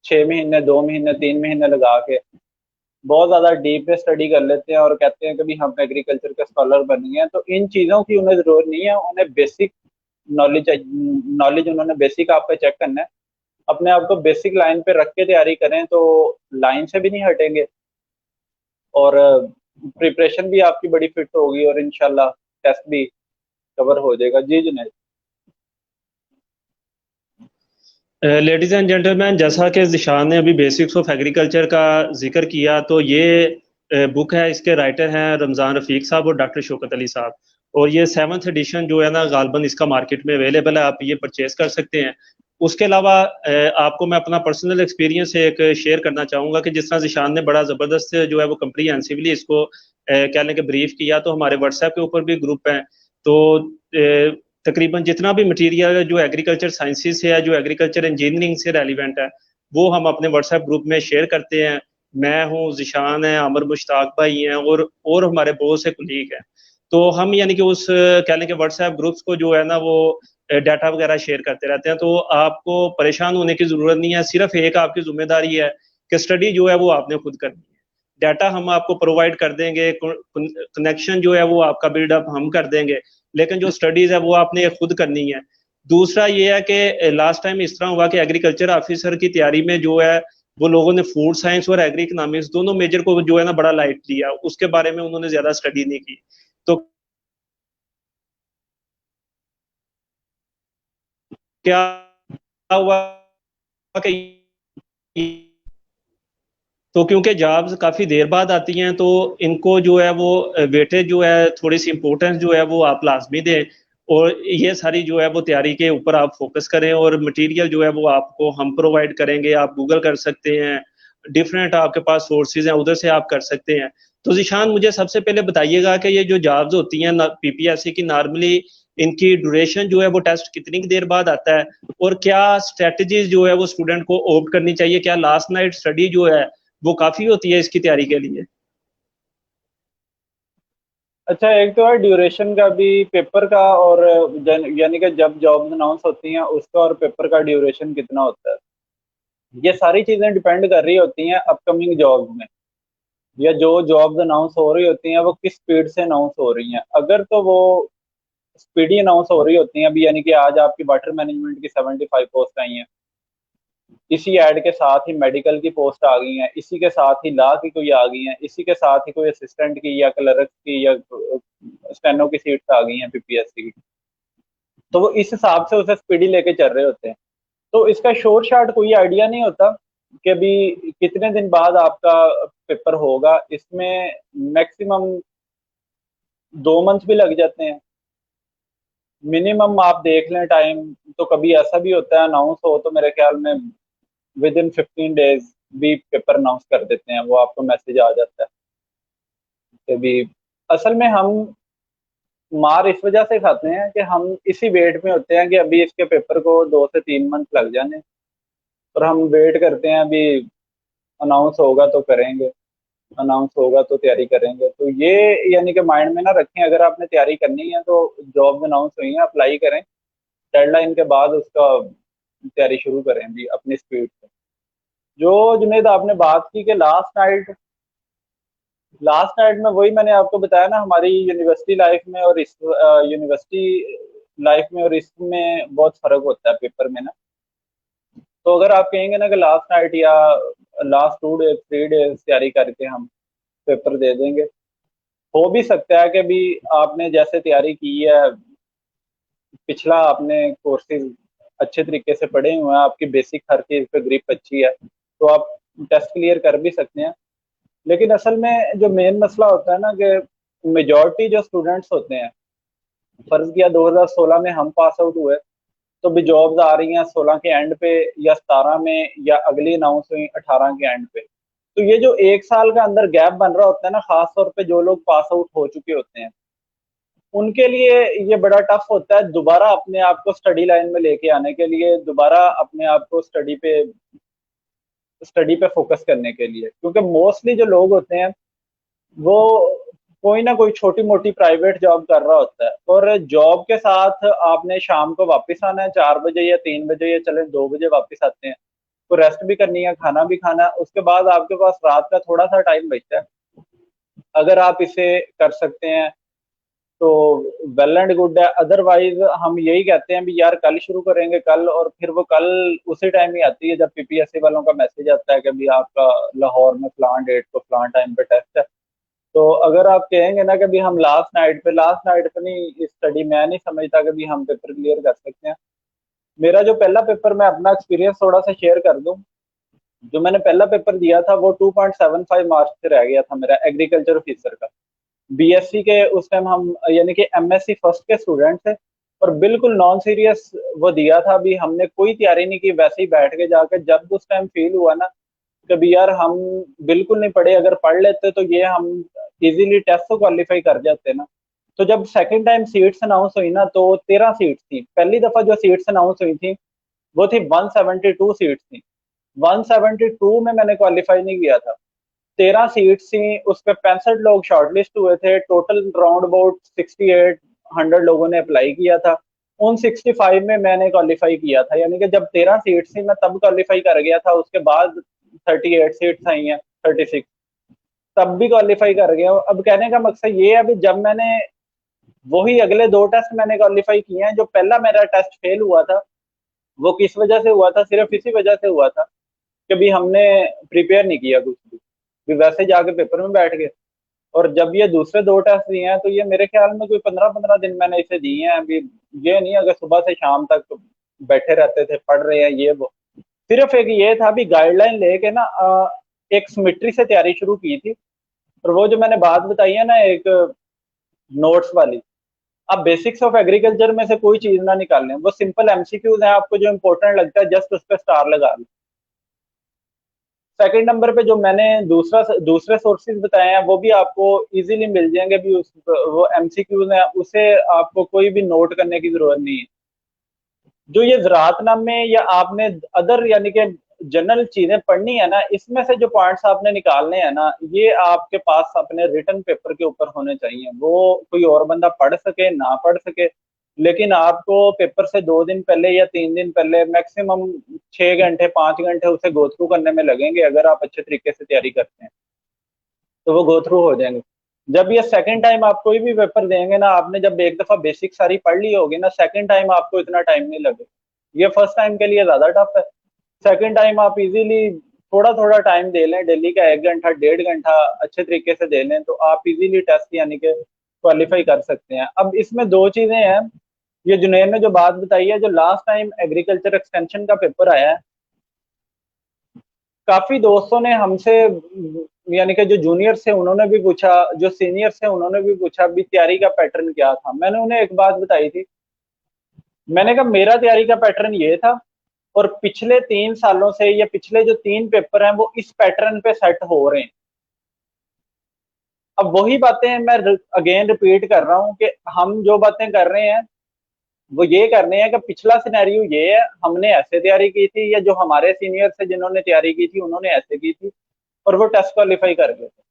B: 6 महीने 2 महीने 3 महीने लगा के बहुत ज्यादा डीप में स्टडी कर लेते हैं और कहते हैं कि भी हम एग्रीकल्चर के स्कॉलर बन गए हैं, तो इन चीजों की उन्हें जरूरत नहीं है। उन्हें बेसिक नॉलेज नॉलेज उन्होंने बेसिक आपका चेक करना है। अपने आप को बेसिक लाइन पे रख के तैयारी करें तो लाइन से भी नहीं हटेंगे, और प्रिपरेशन भी आपकी बड़ी फिट होगी, और इंशाल्लाह टेस्ट भी कवर हो जाएगा। जी जुनेद।
A: लेडीज एंड जेंटलमैन, जैसा कि जिशान ने अभी बेसिक्स ऑफ एग्रीकल्चर का जिक्र किया, तो ये बुक है, इसके राइटर हैं रमज़ान रफ़ीक साहब और डॉक्टर शौकत अली साहब। और ये 7th एडिशन जो है ना, गालबन इसका मार्केट में अवेलेबल है, आप ये परचेज कर सकते हैं। उसके अलावा आपको मैं अपना पर्सनल एक्सपीरियंस एक शेयर करना चाहूँगा कि जिस तरह जिशान ने बड़ा ज़बरदस्त जो है वो कम्प्रीहेंसिवली इसको कह लें कि ब्रीफ किया, तो हमारे व्हाट्सएप के ऊपर भी ग्रुप हैं। तो तकरीबन जितना भी मटेरियल है जो एग्रीकल्चर साइंसेज से है, जो एग्रीकल्चर इंजीनियरिंग से रेलिवेंट है, वो हम अपने व्हाट्सएप ग्रुप में शेयर करते हैं। मैं हूँ, जिशान है, आमिर मुश्ताक भाई हैं, और हमारे बहुत से कुलीग हैं। तो हम यानी कि उस कह लें कि व्हाट्सएप ग्रुप्स को जो है ना वो डाटा वगैरह शेयर करते रहते हैं। तो आपको परेशान होने की ज़रूरत नहीं है, सिर्फ एक आपकी जिम्मेदारी है कि स्टडी जो है वो आपने खुद करनी है। डाटा हम आपको प्रोवाइड कर देंगे, कनेक्शन जो है वो आपका बिल्डअप हम कर देंगे, लेकिन जो स्टडीज है वो आपने खुद करनी है। दूसरा ये है कि लास्ट टाइम इस तरह हुआ कि एग्रीकल्चर ऑफिसर की तैयारी में जो है वो लोगों ने फूड साइंस और एग्री इकोनॉमिक्स दोनों मेजर को जो है ना बड़ा लाइट लिया, उसके बारे में उन्होंने ज्यादा स्टडी नहीं की। तो क्या हुआ कि तो क्योंकि जॉब्स काफ़ी देर बाद आती हैं, तो इनको जो है वो वेटेज जो है, थोड़ी सी इम्पोर्टेंस जो है वो आप लाजमी दें। और ये सारी जो है वो तैयारी के ऊपर आप फोकस करें, और मटेरियल जो है वो आपको हम प्रोवाइड करेंगे, आप गूगल कर सकते हैं, डिफरेंट आपके पास सोर्सेज हैं, उधर से आप कर सकते हैं। तो जिशान, मुझे सबसे पहले बताइएगा कि ये जो जॉब्स होती हैं पीपीएससी की, नॉर्मली इनकी ड्यूरेशन जो है वो टेस्ट कितनी देर बाद आता है, और क्या स्ट्रेटजीज जो है वो स्टूडेंट को ऑप्ट करनी चाहिए? क्या लास्ट नाइट स्टडी जो है वो काफी होती है इसकी तैयारी के लिए?
B: अच्छा, एक तो है ड्यूरेशन का भी पेपर का, और यानी कि जब जॉब्स अनाउंस होती हैं उसका और पेपर का ड्यूरेशन कितना होता है, ये सारी चीजें डिपेंड कर रही होती हैं अपकमिंग जॉब्स में, या जो जॉब्स अनाउंस हो रही होती हैं वो किस स्पीड से अनाउंस हो रही हैं। अगर तो वो स्पीडी अनाउंस हो रही होती हैं, अभी यानी कि आज आपकी वाटर मैनेजमेंट की 75 पोस्ट आई हैं, इसी ऐड के साथ ही मेडिकल की पोस्ट आ गई हैं, इसी के साथ ही लॉ की कोई आ गई हैं, इसी के साथ ही कोई असिस्टेंट की या क्लर्क की या स्टेनो की सीट्स आ गई हैं पीपीएससी की, तो वो इस हिसाब से उसे स्पीडी लेके चल रहे होते हैं। तो इसका शॉर्ट शॉर्ट कोई आइडिया नहीं होता कि अभी कितने दिन बाद आपका पेपर होगा। इसमें मैक्सिमम 2 मंथ भी लग जाते हैं मिनिमम, आप देख लें टाइम। तो कभी ऐसा भी होता है अनाउंस हो तो मेरे ख्याल में विद इन 15 डेज भी पेपर अनाउंस कर देते हैं, वो आपको मैसेज आ जाता है कि भी असल में हम मार इस वजह से खाते हैं कि हम इसी वेट में होते हैं कि अभी इसके पेपर को 2 से 3 मंथ लग जाने, और हम वेट करते हैं अभी अनाउंस होगा तो करेंगे, अनाउंस होगा तो तैयारी करेंगे। तो ये यानी कि माइंड में ना रखें, अगर आपने तैयारी करनी है तो जॉब अनाउंस हुई है अप्लाई करें, डेडलाइन के बाद उसका तैयारी शुरू करें भी अपनी स्पीड से। जो जुनेद आपने बात की कि लास्ट नाइट में वही मैंने आपको बताया ना, हमारी यूनिवर्सिटी लाइफ में और इस यूनिवर्सिटी लाइफ में और इसमें बहुत फर्क होता है पेपर में ना। तो अगर आप कहेंगे ना कि लास्ट नाइट या लास्ट 2 डेज 3 डेज तैयारी करके हम पेपर दे देंगे, हो भी सकता है कि भी आपने जैसे तैयारी की है, पिछला आपने कोर्सेज अच्छे तरीके से पढ़े हुए हैं, आपकी बेसिक हर चीज़ पे ग्रिप अच्छी है, तो आप टेस्ट क्लियर कर भी सकते हैं। लेकिन असल में जो मेन मसला होता है ना कि मेजॉरिटी जो स्टूडेंट्स होते हैं, फर्ज किया 2016 में हम पास आउट हुए, तो भी जॉब्स आ रही हैं 16 के एंड पे या 17 में, या अगली अनाउंस हुई 18 के एंड पे। तो ये जो 1 साल का अंदर गैप बन रहा होता है ना, खास तौर पे जो लोग पास आउट हो चुके होते हैं, उनके लिए ये बड़ा टफ होता है दोबारा अपने आप को स्टडी लाइन में लेके आने के लिए, दोबारा अपने आप को स्टडी पे फोकस करने के लिए। क्योंकि मोस्टली जो लोग होते हैं वो कोई ना कोई छोटी मोटी प्राइवेट जॉब कर रहा होता है, और जॉब के साथ आपने शाम को वापस आना है 4 बजे या 3 बजे, या चले 2 बजे वापस आते हैं, तो रेस्ट भी करनी है, खाना भी खाना है, उसके बाद आपके पास रात का थोड़ा सा टाइम बचता है। अगर आप इसे कर सकते हैं तो वेल एंड गुड है, अदरवाइज हम यही कहते हैं भी यार कल शुरू करेंगे कल, और फिर वो कल उसी टाइम ही आती है जब पीपीएससी वालों का मैसेज आता है कि भी आपका लाहौर में फलान डेट को फलान टाइम पे टेस्ट है। तो अगर आप कहेंगे ना कि भी हम लास्ट नाइट पे नहीं स्टडी, मैं नहीं समझता कि भी हम पेपर क्लियर कर सकते हैं। मेरा जो पहला पेपर, मैं अपना एक्सपीरियंस थोड़ा सा शेयर कर दूं, जो मैंने पहला पेपर दिया था वो 2.75 मार्क्स से रह गया था मेरा, एग्रीकल्चर ऑफिसर का। बीएससी के उस टाइम हम यानी कि एमएससी फर्स्ट के स्टूडेंट थे, और बिल्कुल नॉन सीरियस वो दिया था, अभी हमने कोई तैयारी नहीं की, वैसे ही बैठ के जाकर जब उस टाइम फील हुआ ना कभी यार हम बिल्कुल नहीं पढ़े, अगर पढ़ लेते तो ये हम इजीली टेस्ट तो क्वालिफाई कर जाते ना। तो जब सेकंड टाइम सीट्स अनाउंस हुई ना, तो 13 सीट्स थी। पहली दफा जो सीट्स अनाउंस हुई थी वो थी 172 सीट्स थी, 172 में मैंने क्वालिफाई नहीं किया था। 13 सीट्स थी, उस पर 65 लोग शॉर्टलिस्ट हुए थे, टोटल राउंड अबाउट 6800 लोगों ने अप्लाई किया था। उन 65 में मैंने क्वालिफाई किया था, यानी कि जब 13 सीट्स थी मैं तब क्वालिफाई कर गया था, उसके बाद 38 सीट्स आई हैं, 36, तब भी क्वालिफाई कर गया हूँ। अब कहने का मकसद ये है, अभी जब मैंने वही अगले 2 टेस्ट मैंने क्वालिफाई किए हैं, जो पहला मेरा टेस्ट फेल हुआ था वो किस वजह से हुआ था, सिर्फ इसी वजह से हुआ था कि भी हमने प्रिपेयर नहीं किया कुछ भी वैसे जाके पेपर में बैठ गए। और जब ये दूसरे 2 टेस्ट दिए हैं तो ये मेरे ख्याल में कोई 15-15 दिन मैंने इसे दिए हैं अभी। ये नहीं अगर सुबह से शाम तक बैठे रहते थे पढ़ रहे हैं ये वो, सिर्फ एक ये था भी गाइडलाइन लेके ना एक सिमेट्री से तैयारी शुरू की थी। और वो जो मैंने बात बताई है ना एक नोट्स वाली, आप बेसिक्स ऑफ एग्रीकल्चर में से कोई चीज ना निकालें, वो सिंपल एमसीक्यूज हैं, आपको जो इंपॉर्टेंट लगता है जस्ट उस पर स्टार लगा लें। सेकंड नंबर पे जो मैंने दूसरे सोर्सेज बताए हैं वो भी आपको इजीली मिल जाएंगे भी, वो एमसीक्यूज हैं, उसे आपको कोई भी नोट करने की जरूरत नहीं है। जो ये ज़राअतनामे या आपने अदर यानी कि जनरल चीजें पढ़नी है ना, इसमें से जो पॉइंट्स आपने निकालने हैं ना, ये आपके पास अपने रिटन पेपर के ऊपर होने चाहिए। वो कोई और बंदा पढ़ सके ना पढ़ सके, लेकिन आपको पेपर से 2 दिन पहले या 3 दिन पहले मैक्सिमम 6 घंटे 5 घंटे उसे गो थ्रू करने में लगेंगे, अगर आप अच्छे तरीके से तैयारी करते हैं तो वो गो थ्रू हो जाएंगे। जब ये सेकंड टाइम आप कोई भी पेपर देंगे ना, आपने जब एक दफा बेसिक सारी पढ़ ली होगी ना, सेकंड टाइम आपको इतना टाइम नहीं लगेगा। ये फर्स्ट टाइम के लिए ज्यादा टफ है, सेकंड टाइम आप इजीली थोड़ा थोड़ा टाइम दे लें, डेली का 1 घंटा 1.5 घंटा अच्छे तरीके से दे लें, तो आप इजीली टेस्ट यानी कि क्वालिफाई कर सकते हैं। अब इसमें 2 चीजें हैं, ये जुनैर ने जो बात बताई है, जो लास्ट टाइम एग्रीकल्चर एक्सटेंशन का पेपर आया है, काफी दोस्तों ने हमसे यानी कि जो जूनियर थे उन्होंने भी पूछा, जो सीनियर थे उन्होंने भी पूछा भी तैयारी का पैटर्न क्या था। मैंने उन्हें एक बात बताई थी, मैंने कहा मेरा तैयारी का पैटर्न ये था, और पिछले 3 सालों से या पिछले जो 3 पेपर हैं वो इस पैटर्न पे सेट हो रहे हैं। अब वही बातें मैं अगेन रिपीट कर रहा हूं कि हम जो बातें कर रहे हैं वो ये कर रहे हैं कि पिछला सिनेरियो ये है, हमने ऐसे तैयारी की थी, या जो हमारे सीनियर से जिन्होंने तैयारी की थी उन्होंने ऐसे की थी और वो टेस्ट क्वालिफाई कर गए थे।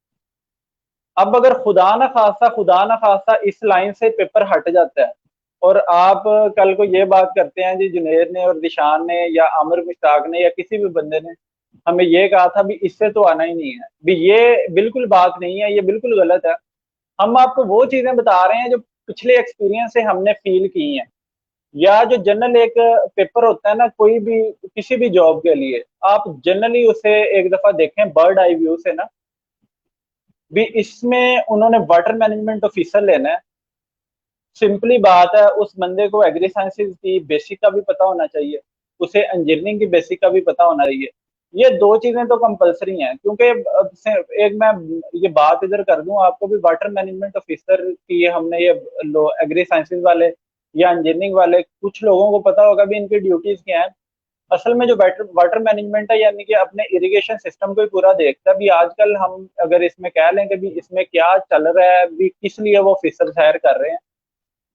B: अब अगर खुदा ना खास्ता इस लाइन से पेपर हट जाता है और आप कल को ये बात करते हैं जी, जुनेर ने और दिशान ने या आमिर मुश्ताक ने या किसी भी बंदे ने हमें ये कहा था भी इससे तो आना ही नहीं है, भी ये बिल्कुल बात नहीं है, ये बिल्कुल गलत है। हम आपको वो चीजें बता रहे हैं जो पिछले एक्सपीरियंस से हमने फील की हैं, या जो जनरल एक पेपर होता है ना कोई भी किसी भी जॉब के लिए, आप जनरली उसे एक दफा देखें बर्ड आई व्यू से ना, भी इसमें उन्होंने वाटर मैनेजमेंट ऑफिसर लेना है। सिंपली बात है, उस बंदे को एग्री साइंसेज की बेसिक का भी पता होना चाहिए, उसे इंजीनियरिंग की बेसिक का भी पता होना चाहिए। ये दो चीजें तो कंपलसरी हैं, क्योंकि एक मैं ये बात इधर कर दूं आपको भी, वाटर मैनेजमेंट ऑफिसर की हमने ये एग्री साइंसेज वाले या इंजीनियरिंग वाले कुछ लोगों को पता होगा भी इनकी ड्यूटीज क्या है। असल में जो वाटर मैनेजमेंट है यानी कि अपने इरिगेशन सिस्टम को ही पूरा देखता है भी। आजकल हम अगर इसमें कह लें कि भी इसमें क्या चल रहा है, भी किस लिए वो ऑफिसर हायर कर रहे हैं,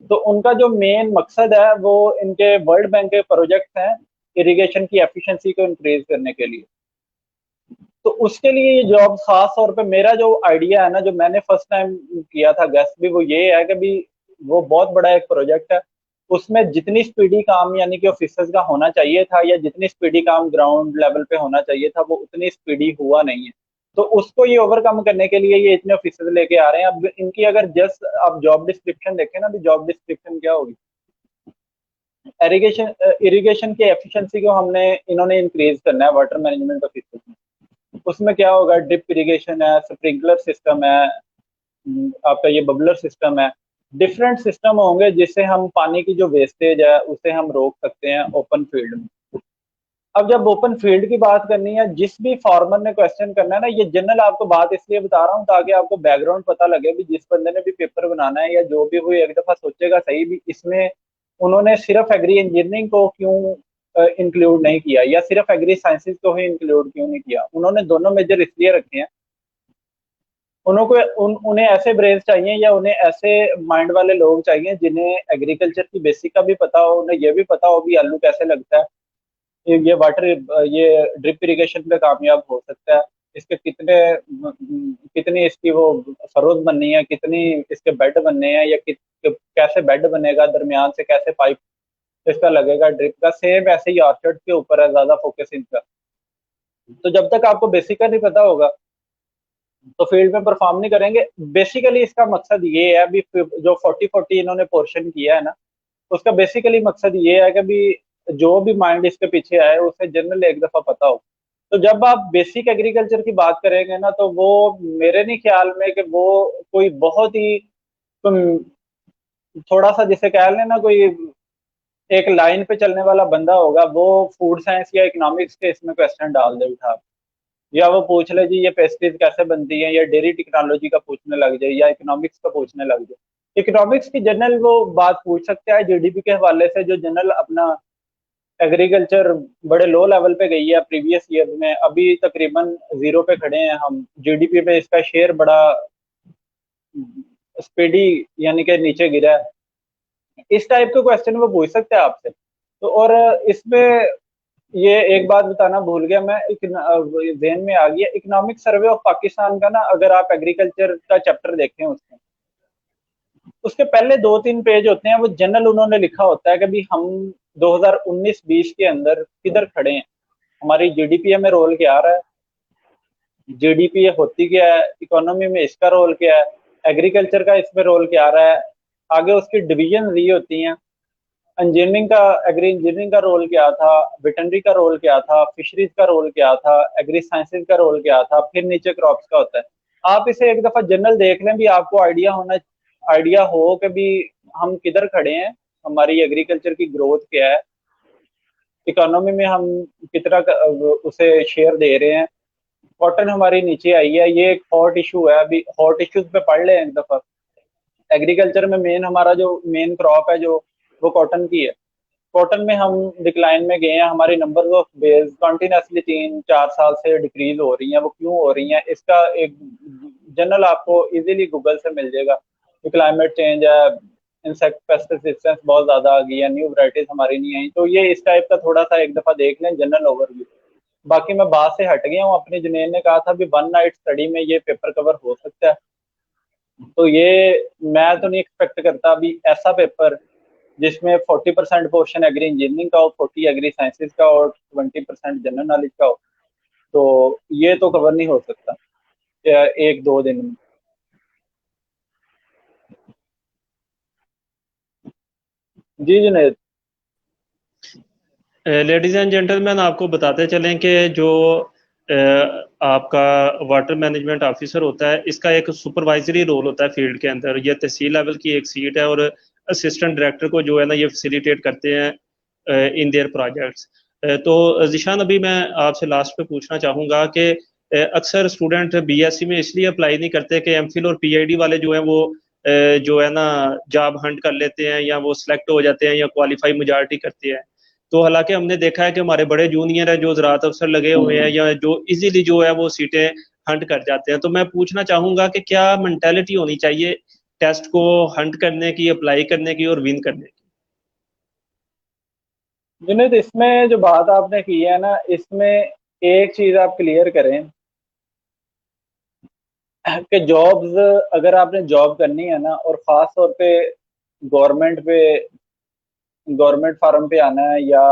B: तो उनका जो मेन मकसद है वो इनके वर्ल्ड बैंक के प्रोजेक्ट हैं इरिगेशन की एफिशिएंसी को इंक्रीज करने के लिए। तो उसके लिए ये जॉब खास तौर पे, मेरा जो आइडिया है ना, जो मैंने फर्स्ट टाइम किया था गेस्ट भी, वो ये है कि भी वो बहुत बड़ा एक प्रोजेक्ट है, उसमें जितनी स्पीडी काम यानी कि ऑफिसर्स का होना चाहिए था या जितनी स्पीडी काम ग्राउंड लेवल पे होना चाहिए था वो उतनी स्पीडी हुआ नहीं है। तो उसको ये ओवरकम करने के लिए ये इतने ऑफिसर्स लेके आ रहे हैं। अब इनकी अगर जस्ट आप जॉब डिस्क्रिप्शन देखें ना, भी जॉब डिस्क्रिप्शन क्या होगी, इरिगेशन इरिगेशन की एफिशिएंसी को हमने इन्होंने इंक्रीज करना है वाटर मैनेजमेंट ऑफिसर्स में। उसमें क्या होगा, ड्रिप इरिगेशन है, स्प्रिंकलर सिस्टम है, आपका ये बबलर सिस्टम है, डिफरेंट सिस्टम होंगे जिससे हम पानी की जो वेस्टेज है उसे हम रोक सकते हैं ओपन फील्ड में। अब जब ओपन फील्ड की बात करनी है, जिस भी फार्मर ने क्वेश्चन करना है ना, ये जनरल आपको बात इसलिए बता रहा हूँ ताकि आपको बैकग्राउंड पता लगे भी, जिस बंदे ने भी पेपर बनाना है या जो भी हुई एक दफा सोचेगा सही भी इसमें उन्होंने सिर्फ एग्री इंजीनियरिंग को क्यों इंक्लूड नहीं किया या सिर्फ एग्री साइंसेज को ही इंक्लूड क्यों नहीं किया। उन्होंने दोनों मेजर इसलिए रखे हैं, उन्हें ऐसे ब्रेन चाहिए या उन्हें ऐसे माइंड वाले लोग चाहिए जिन्हें एग्रीकल्चर की बेसिक का भी पता हो, उन्हें यह भी पता हो भी आलू कैसे लगता है, ये वाटर ये ड्रिप इरिगेशन पे कामयाब हो सकता है, इसके कितनी इसकी वो फरोज बननी है, कितनी इसके बेड बनने हैं, या कैसे बेड बनेगा, दरमियान से कैसे पाइप इसका लगेगा ड्रिप का। सेम ऐसे ही ऑर्चर्ड के ऊपर है ज्यादा फोकस इनका। तो जब तक आपको बेसिक का नहीं पता होगा तो फील्ड में परफॉर्म नहीं करेंगे। बेसिकली इसका मकसद ये है, अभी जो 40-40 इन्होंने पोर्शन किया है ना, उसका बेसिकली मकसद ये है कि भी जो भी माइंड इसके पीछे आए उसे जनरल एक दफा पता हो। तो जब आप बेसिक एग्रीकल्चर की बात करेंगे ना, तो वो मेरे नहीं ख्याल में कि वो कोई बहुत ही थोड़ा सा जिसे कह लेना कोई एक लाइन पे चलने वाला बंदा होगा, वो फूड साइंस या इकोनॉमिक्स के इसमें क्वेश्चन डाल दे उठा, या वो पूछ ले जी ये पेस्ट्रीज कैसे बनती है, या डेयरी टेक्नोलॉजी का पूछने लग जाए, या इकोनॉमिक्स का पूछने लग जाए। इकोनॉमिक्स की जनरल वो बात पूछ सकता है जीडीपी के हवाले से, जो जनरल अपना एग्रीकल्चर बड़े लो लेवल पे गई है प्रीवियस ईयर में, अभी तकरीबन जीरो पे खड़े हैं हम, जीडीपी पे इसका शेयर बड़ा स्पीडी यानी कि नीचे गिरा है। इस टाइप के क्वेश्चन वो पूछ सकते हैं आपसे। तो और इसमें ये एक बात बताना भूल गया मैं, जहन में आ गया, इकोनॉमिक सर्वे ऑफ पाकिस्तान का ना, अगर आप एग्रीकल्चर का चैप्टर देखें उसमें उसके पहले 2-3 पेज होते हैं, वो जनरल उन्होंने लिखा होता है कि भी हम 2019-20 के अंदर किधर खड़े हैं, हमारी जीडीपी में रोल क्या आ रहा है, जीडीपी होती क्या है, इकोनॉमी में इसका रोल क्या है, एग्रीकल्चर का इसमें रोल क्या आ रहा है, आगे उसकी डिवीजन ये होती हैं, इंजीनियरिंग का एग्री इंजीनियरिंग का रोल क्या था, वेटनरी का रोल क्या था, फिशरीज का रोल क्या था, एग्री साइंसेज का रोल क्या था, फिर नीचे क्रॉप्स का होता है। आप इसे एक दफा जनरल देख लें भी, आपको आइडिया हो कि भी हम किधर खड़े हैं, हमारी एग्रीकल्चर की ग्रोथ क्या है, इकोनॉमी में हम कितना उसे शेयर दे रहे हैं। कॉटन हमारी नीचे आई है, ये एक हॉट इशू है, अभी हॉट इश्यूज पे पढ़ लें एक दफा। एग्रीकल्चर में मेन हमारा जो मेन क्रॉप है जो वो कॉटन की है। कॉटन में हम डिक्लाइन में गए हैं, हमारी नंबर ऑफ बेस कंटिन्यूसली 3-4 साल से डिक्रीज हो रही हैं। वो क्यों हो रही हैं, इसका एक जनरल आपको इजीली गूगल से मिल जाएगा कि क्लाइमेट चेंज है, इंसेक्ट पेस्ट रेजिस्टेंस बहुत ज्यादा आ गई है, न्यू वैरायटीज हमारी नहीं आई। तो ये इस टाइप का थोड़ा सा एक दफा देख लें जनरल ओवरव्यू। बाकी मैं बात से हट गया हूँ, अपनी जुनेन ने कहा था भी 1 नाइट स्टडी में ये पेपर कवर हो सकता है। तो ये मैं तो नहीं एक्सपेक्ट करता अभी ऐसा पेपर जिसमें 40% पोर्शन एग्री इंजीनियरिंग का हो, 40 एग्री साइंसेज का और 20% जनरल नॉलेज का हो। तो ये तो कवर नहीं हो सकता 1-2 दिन में। जी जुनेद।
A: लेडीज एंड जेंटलमैन, आपको बताते चलें कि जो आपका वाटर मैनेजमेंट ऑफिसर होता है, इसका एक सुपरवाइजरी रोल होता है फील्ड के अंदर। ये तहसील लेवल की एक सीट है और असिस्टेंट डायरेक्टर को जो है ना ये फैसिलिटेट करते हैं इन देयर प्रोजेक्ट्स। तो जिशान, अभी मैं आपसे लास्ट पे पूछना चाहूँगा कि अक्सर स्टूडेंट बीएससी में इसलिए अप्लाई नहीं करते कि एमफिल और पीआईडी वाले जो है वो जो है ना जॉब हंट कर लेते हैं, या वो सिलेक्ट हो जाते हैं, या क्वालिफाई मेजॉरिटी करते हैं। तो हालांकि हमने देखा है कि हमारे बड़े जूनियर है जो ज़राअत अफसर लगे हुए हैं, या जो इजीली जो है वो सीटें हंट कर जाते हैं। तो मैं पूछना चाहूंगा कि क्या मेंटेलिटी होनी चाहिए टेस्ट को हंट करने की, अप्लाई करने की और विन करने की?
B: जुनेद, इसमें जो बात आपने की है ना, इसमें एक चीज आप क्लियर करें कि जॉब्स, अगर आपने जॉब करनी है ना और खास तौर पे गवर्नमेंट गवर्नमेंट फार्म पे आना है या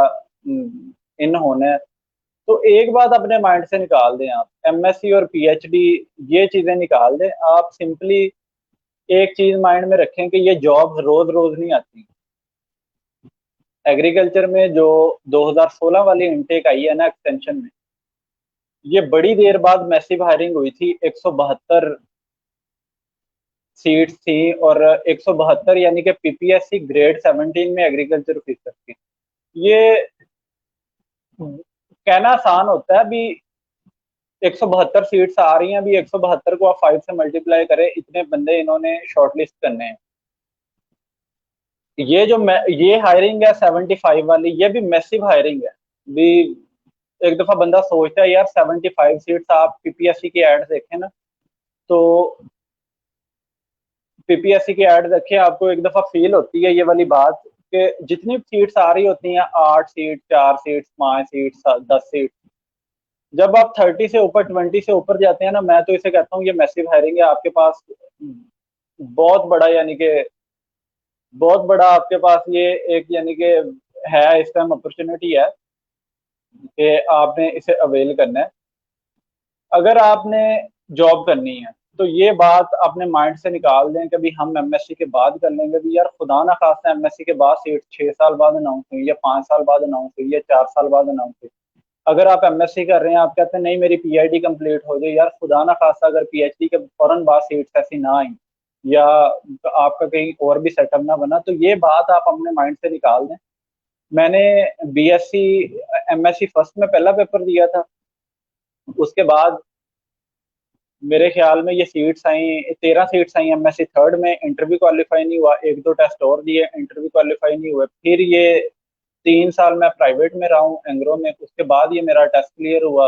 B: इन होना है, तो एक बात अपने माइंड से निकाल दें। आप एमएससी और पीएचडी ये चीजें निकाल दें। आप सिंपली एक चीज माइंड में रखें कि ये जॉब रोज रोज नहीं आती। एग्रीकल्चर में जो 2016 वाली इनटेक आई है ना एक्सटेंशन में, ये बड़ी देर बाद मैसिव हायरिंग हुई थी। 172 सीट्स थी और 172 यानी कि पीपीएससी ग्रेड 17 में एग्रीकल्चर ऑफिसर थी। ये कहना आसान होता है, अभी 172 सीट्स आ रही हैं, अभी 172 को आप 5 से मल्टीप्लाई करें, इतने बंदे इन्होंने शॉर्टलिस्ट करने हैं। ये हायरिंग है 75 वाली, ये भी मैसिव हायरिंग है। भी एक दफा बंदा सोचता है यार 75 सीट्स, आप पीपीएससी की एड देखें ना, तो पीपीएससी की एड देखें, आपको एक दफा फील होती है ये वाली बात कि जितनी सीट्स आ रही होती हैं, 8 सीट, 4 सीट, 5 सीट, 10 सीट, जब आप 30 से ऊपर, 20 से ऊपर जाते हैं ना, मैं तो इसे कहता हूँ ये मैसिव हायरिंग है। आपके पास बहुत बड़ा यानी कि बहुत बड़ा आपके पास ये एक यानी कि है, इस टाइम अपॉर्चुनिटी है कि आपने इसे अवेल करना है। अगर आपने जॉब करनी है तो ये बात अपने माइंड से निकाल दें कि भी हम एमएससी के बाद कर लेंगे। भी यार खुदा ना खास्ता एमएससी के बाद सीट 6 साल बाद अनाउंस हुई, या 5 साल बाद अनाउंस हुई, या 4 साल बाद अनाउंस हुई। अगर आप एमएससी कर रहे हैं, आप कहते हैं नहीं मेरी पीआईडी कंप्लीट हो जाए, यार खुदा ना खास्ता अगर पीएचडी के फौरन बाद सीट्स ऐसी ना आई, या आपका कहीं और भी सेटअप ना बना, तो ये बात आप अपने माइंड से निकाल दें। मैंने बीएससी एमएससी फर्स्ट में पहला पेपर दिया था, उसके बाद मेरे ख्याल में ये सीट्स आई, 13 सीट्स आई एमएससी थर्ड में। इंटरव्यू क्वालिफाई नहीं हुआ, 1-2 टेस्ट और दिए, इंटरव्यू क्वालिफाई नहीं हुए। फिर ये 3 साल मैं प्राइवेट में रहा हूँ एंग्रो में, उसके बाद ये मेरा टेस्ट क्लियर हुआ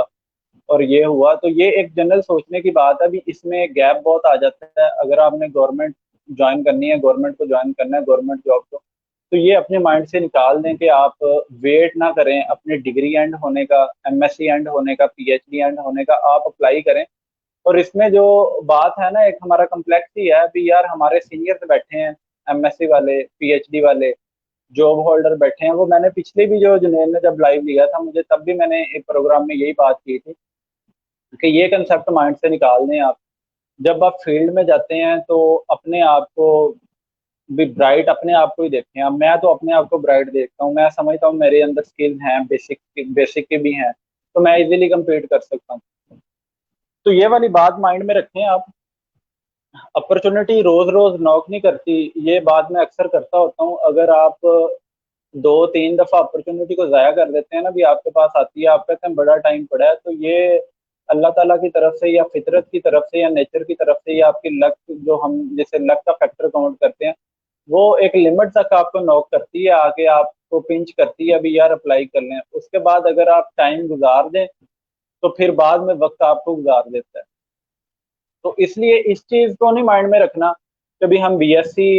B: और ये हुआ। तो ये एक जनरल सोचने की बात है। अभी इसमें गैप बहुत आ जाता है। अगर आपने गवर्नमेंट ज्वाइन करनी है, गवर्नमेंट को ज्वाइन करना है, गवर्नमेंट जॉब को, तो ये अपने माइंड से निकाल दें कि आप वेट ना करें अपनी डिग्री एंड होने का, एमएससी एंड होने का, पीएचडी एंड होने का, आप अप्लाई करें। और इसमें जो बात है ना, एक हमारा कम्प्लेक्स ही है भी यार, हमारे सीनियर्स बैठे हैं एमएससी वाले, पीएचडी वाले, जॉब होल्डर बैठे हैं। वो मैंने पिछले भी जो जुनैद ने जब लाइव लिया था मुझे, तब भी मैंने एक प्रोग्राम में यही बात की थी कि ये कंसेप्ट माइंड से निकाल दें आप। जब आप फील्ड में जाते हैं तो अपने आप को भी ब्राइट, अपने आप को ही देखें। अब मैं तो अपने आप को ब्राइट देखता हूँ, मैं समझता हूँ मेरे अंदर स्किल्स हैं, बेसिक के भी हैं, तो मैं इजीली कम्पीट कर सकता हूँ। तो ये वाली बात माइंड में रखें आप। अपॉर्चुनिटी रोज रोज नॉक नहीं करती, ये बात मैं अक्सर करता होता हूँ। अगर आप 2-3 दफा अपॉर्चुनिटी को जाया कर देते हैं ना, भी आपके पास आती है, आप कहते हैं बड़ा टाइम पड़ा है, तो ये अल्लाह ताला की तरफ से या फितरत की तरफ से या नेचर की तरफ से या आपकी लक, जो हम जैसे लक का फैक्टर काउंट करते हैं, वो एक लिमिट तक आपको नॉक करती है। आके आप आपको पिंच करती है अभी यार अप्लाई कर लें, उसके बाद अगर आप टाइम गुजार दें तो फिर बाद में वक्त आपको गुजार देता है। तो इसलिए इस चीज को नहीं माइंड में रखना कभी हम बीएससी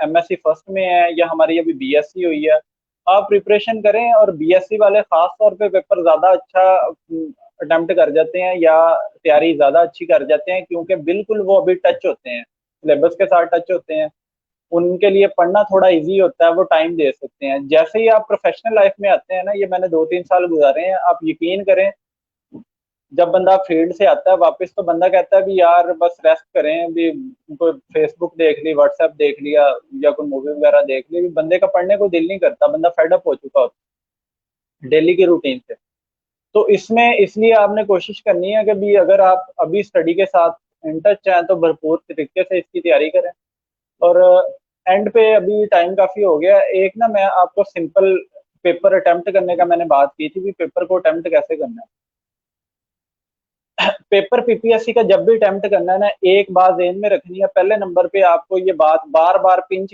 B: एमएससी फर्स्ट में है या हमारी अभी बीएससी हुई है। आप प्रिपरेशन करें, और बीएससी वाले खास तौर पे पेपर ज्यादा अच्छा अटेम्प्ट कर जाते हैं या तैयारी ज्यादा अच्छी कर जाते हैं, क्योंकि बिल्कुल वो अभी टच होते हैं, सिलेबस के साथ टच होते हैं, उनके लिए पढ़ना थोड़ा इजी होता है, वो टाइम दे सकते हैं। जैसे ही आप प्रोफेशनल लाइफ में आते हैं ना, ये मैंने 2-3 साल गुजारे हैं, आप यकीन करें जब बंदा फील्ड से आता है वापस तो बंदा कहता है भी यार बस रेस्ट करें भी, कोई फेसबुक देख ली, व्हाट्सएप देख लिया या कोई मूवी वगैरह देख ली, भी बंदे का पढ़ने को दिल नहीं करता, बंदा फेड अप हो चुका होता है डेली की रूटीन से। तो इसमें इसलिए आपने कोशिश करनी है कि भी अगर आप अभी स्टडी के साथ इन टच हैं तो भरपूर तरीके से इसकी तैयारी करें। और एंड पे अभी टाइम काफी हो गया, एक ना मैं आपको सिंपल पेपर अटेम्प्ट करने का मैंने बात की थी, भी पेपर को अटेम्प्ट कैसे करना है। पेपर पीपीएससी का जब भी अटेम्प्ट करना है ना, एक बात ध्यान में रखनी है, पहले नंबर पे आपको ये बात बार बार पिंच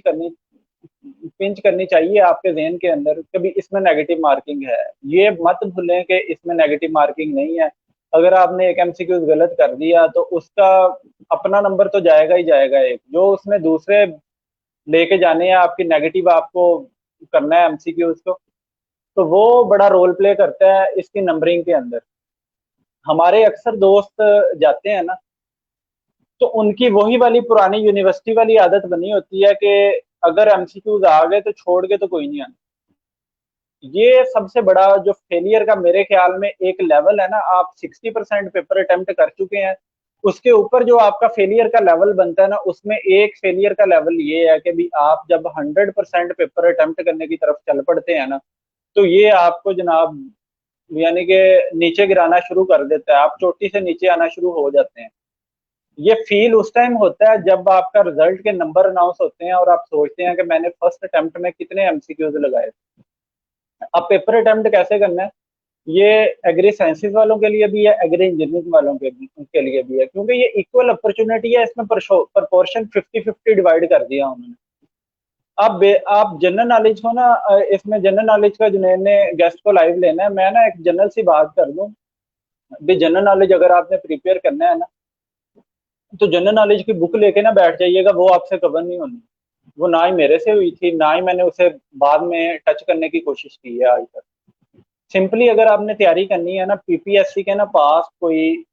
B: करनी चाहिए आपके जहन के अंदर, कभी इसमें नेगेटिव मार्किंग है, ये मत भूलें कि इसमें नेगेटिव मार्किंग नहीं है। अगर आपने एक एमसीक्यू गलत कर दिया तो उसका अपना नंबर तो जाएगा ही जाएगा, एक जो उसमें दूसरे लेके जाने हैं आपकी नेगेटिव आपको करना है एमसीक्यूज को, तो वो बड़ा रोल प्ले करता है इसकी नंबरिंग के अंदर। हमारे अक्सर दोस्त जाते हैं ना, तो उनकी वही वाली पुरानी यूनिवर्सिटी वाली आदत बनी होती है कि अगर एमसीक्यूज आ गए तो छोड़ के तो कोई नहीं आना। ये सबसे बड़ा जो फेलियर का मेरे ख्याल में एक लेवल है ना, आप 60% पेपर अटेम्प्ट कर चुके हैं, उसके ऊपर जो आपका फेलियर का लेवल बनता है ना, उसमें एक फेलियर का लेवल ये है कि भी आप जब 100% पेपर अटेम्प्ट करने की तरफ चल पड़ते हैं ना, तो ये आपको जनाब यानी कि नीचे गिराना शुरू कर देता है, आप चोटी से नीचे आना शुरू हो जाते हैं। ये फील उस टाइम होता है जब आपका रिजल्ट के नंबर अनाउंस होते हैं और आप सोचते हैं कि मैंने फर्स्ट अटेम्प्ट में कितने एमसीक्यूज लगाए। अब पेपर अटेम्प्ट कैसे करना है, ये एग्री साइंसेज वालों के लिए भी है, एग्री इंजीनियरिंग वालों के लिए भी है, क्योंकि ये इक्वल अपॉर्चुनिटी है, इसमें प्रपोर्शन 50-50 डिवाइड कर दिया उन्होंने। आप जनरल नॉलेज को ना, इसमें जनरल नॉलेज का जुनैद ने गेस्ट को लाइव लेना है, मैं ना एक जनरल सी बात कर दूं भी, जनरल नॉलेज अगर आपने प्रिपेयर करना है ना, तो जनरल नॉलेज की बुक लेके ना बैठ जाइएगा, वो आपसे कवर नहीं होनी। वो ना ही मेरे से हुई थी, ना ही मैंने उसे बाद में टच करने की कोशिश की है आज तक। सिंपली अगर आपने तैयारी करनी है ना पीपीएससी के ना, पास कोई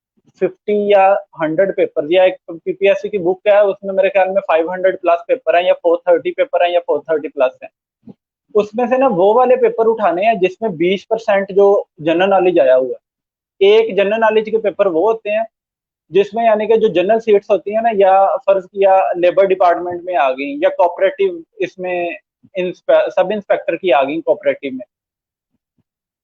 B: 50 या 100 पेपर, या एक पीपीएससी की बुक है उसमें मेरे ख्याल में 500 प्लस पेपर है या 430 पेपर है या 430 प्लस है, उसमें से ना वो वाले पेपर उठाने हैं जिसमें 20% जो जनरल नॉलेज आया हुआ है। एक जनरल नॉलेज के पेपर वो होते हैं जिसमें यानी कि जो जनरल सीट्स होती है ना, या फर्ज किया लेबर डिपार्टमेंट में आ गई, या कोऑपरेटिव इसमें सब इंस्पेक्टर की आ गई कोऑपरेटिव में,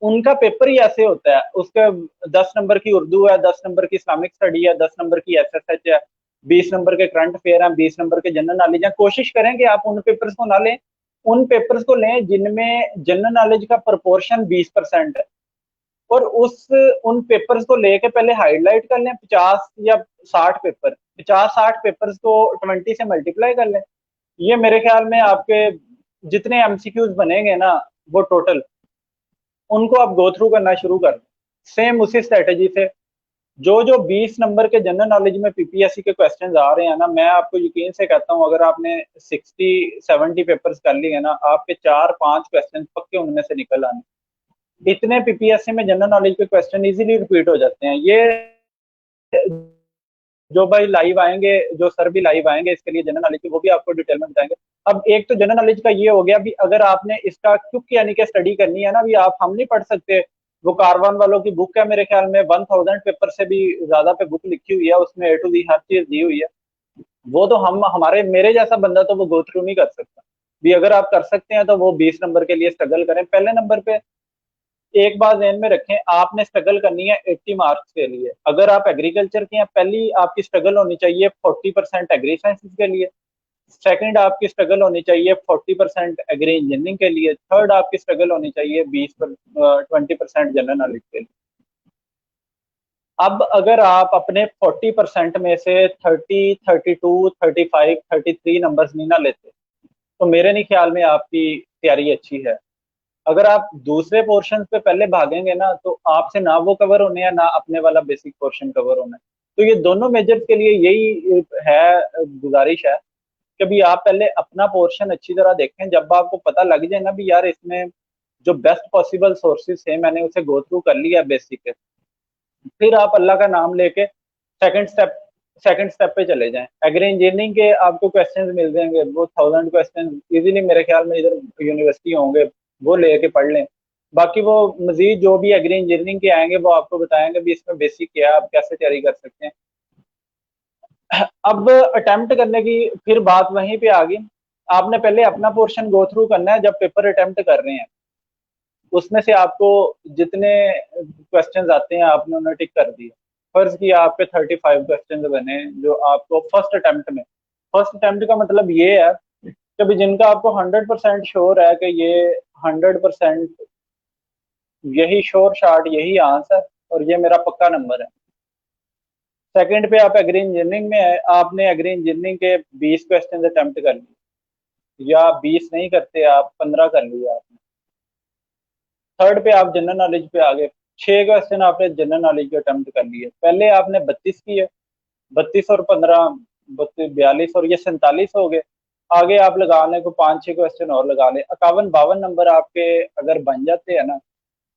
B: उनका पेपर ही ऐसे होता है। उसके 10 नंबर की उर्दू है, 10 नंबर की इस्लामिक स्टडी है, 10 नंबर की एसएसएच है, 20 नंबर के करंट अफेयर है, 20 नंबर के जनरल नॉलेज है। कोशिश करें कि आप उन पेपर्स को ना लें, उन पेपर्स को लें जिनमें जनरल नॉलेज का प्रोपोर्शन 20% है, और उन पेपर्स को लेके पहले हाईलाइट कर लें 50 या 60 पेपर, 50-60 पेपर्स को 20 से मल्टीप्लाई कर लें। ये मेरे ख्याल में आपके जितने एमसीक्यूज बनेंगे ना वो टोटल, उनको आप गो थ्रू करना शुरू कर दें सेम उसी स्ट्रेटेजी से। जो जो 20 नंबर के जनरल नॉलेज में पीपीएससी के क्वेश्चंस आ रहे हैं ना, मैं आपको यकीन से कहता हूं अगर आपने 60-70 पेपर्स कर लिए ना, आपके 4-5 क्वेश्चन पक्के उनमें से निकल आने। इतने पीपीएससी में जनरल नॉलेज के क्वेश्चन इजीली रिपीट हो जाते हैं। ये जो भाई लाइव आएंगे, जो सर भी लाइव आएंगे इसके लिए जनरल नॉलेज की, वो भी आपको डिटेल में बताएंगे। अब एक तो जनरल नॉलेज का ये हो गया भी, अगर आपने इसका क्योंकि यानी कि स्टडी करनी है ना, भी आप हम नहीं पढ़ सकते, वो कारवान वालों की बुक है मेरे ख्याल में 1000 पेपर से भी ज्यादा पे बुक लिखी हुई है, उसमें ए टू ज़ेड हर चीज दी हुई है। वो तो हम हमारे मेरे जैसा बंदा तो वो गो थ्रू नहीं कर सकता भी। अगर आप कर सकते हैं तो वो 20 नंबर के लिए स्ट्रगल करें। पहले नंबर पे एक बात ध्यान में रखें, आपने स्ट्रगल करनी है 80 मार्क्स के लिए। अगर आप एग्रीकल्चर के हैं, पहली आपकी स्ट्रगल होनी चाहिए 40% एग्री साइंसेज के लिए, सेकंड आपकी स्ट्रगल होनी चाहिए 40% एग्री इंजीनियरिंग के लिए, थर्ड आपकी स्ट्रगल होनी चाहिए 20% जनरल नॉलेज के लिए। अब अगर आप अपने 40% में से 30, 32, 35, 33 नंबर्स नहीं ना लेते, तो मेरे नहीं ख्याल में आपकी तैयारी अच्छी है। अगर आप दूसरे पोर्शन पे पहले भागेंगे ना, तो आपसे ना वो कवर होने हैं, ना अपने वाला बेसिक पोर्शन कवर होना है। तो ये दोनों मेजर्स के लिए यही है, गुजारिश है कि भी आप पहले अपना पोर्शन अच्छी तरह देखें। जब आपको पता लग जाए ना भी यार इसमें जो बेस्ट पॉसिबल सोर्सेज है मैंने उसे गो थ्रू कर लिया बेसिक, फिर आप अल्लाह का नाम लेके सेकंड स्टेप पे चले जाएं। एग्री इंजीनियरिंग के आपको क्वेश्चंस मिल जाएंगे, वो 1000 क्वेश्चन इजीली मेरे ख्याल में इधर यूनिवर्सिटी होंगे, वो लेके पढ़ लें। बाकी वो मजीद जो भी एग्री इंजीनियरिंग के आएंगे वो आपको बताएंगे भी इसमें बेसिक क्या है, आप कैसे तैयारी कर सकते हैं। अब अटेम्प्ट करने की फिर बात वहीं पे आ गई। आपने पहले अपना पोर्शन गो थ्रू करना है। जब पेपर अटेम्प्ट कर रहे हैं उसमें से आपको जितने क्वेश्चन आते हैं आपने उन्हें टिक कर दिया। फर्ज किया आपके 35 क्वेश्चन बने जो आपको फर्स्ट अटेम्प्ट का मतलब ये है कि भी जिनका आपको 100% श्योर है कि ये 100% यही श्योर शॉट यही आंसर और ये मेरा पक्का नंबर है। सेकंड पे आप एग्री इंजीनियरिंग में है, आपने एग्री इंजीनियरिंग के 20 क्वेश्चन अटेम्प्ट कर लिए, या 20 नहीं करते आप 15 कर लिए आपने। थर्ड पे आप जनरल नॉलेज पे आ गए, 6 क्वेश्चन आपने जनरल नॉलेज के अटेम्प्ट कर लिए। पहले आपने 32 किए, 32 और 15 42 और ये 47 हो गए। आगे आप लगा लें को 5-6 क्वेश्चन और लगा लें, 51-52 नंबर आपके अगर बन जाते हैं ना,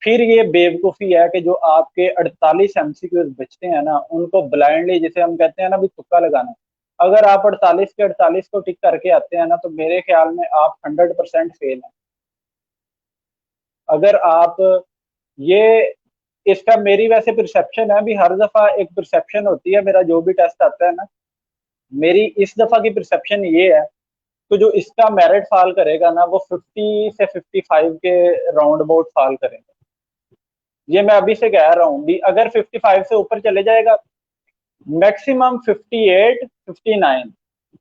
B: फिर ये बेवकूफ़ी है कि जो आपके 48 एमसीक्यूज बचते हैं ना उनको ब्लाइंडली, जिसे हम कहते हैं ना भी तुक्का लगाना, अगर आप 48 के 48 को टिक करके आते हैं ना तो मेरे ख्याल में आप 100% फेल हैं। अगर आप ये इसका मेरी वैसे परसेप्शन है भी, हर दफा एक परसेप्शन होती है, मेरा जो भी टेस्ट आता है ना, मेरी इस दफा की परसेप्शन ये है तो जो इसका मेरिट फॉल करेगा ना वो 50 से 55 के राउंड अबाउट फॉल करेगा। ये मैं अभी से कह रहा हूँ भी, अगर 55 से ऊपर चले जाएगा, मैक्सिमम 58 59,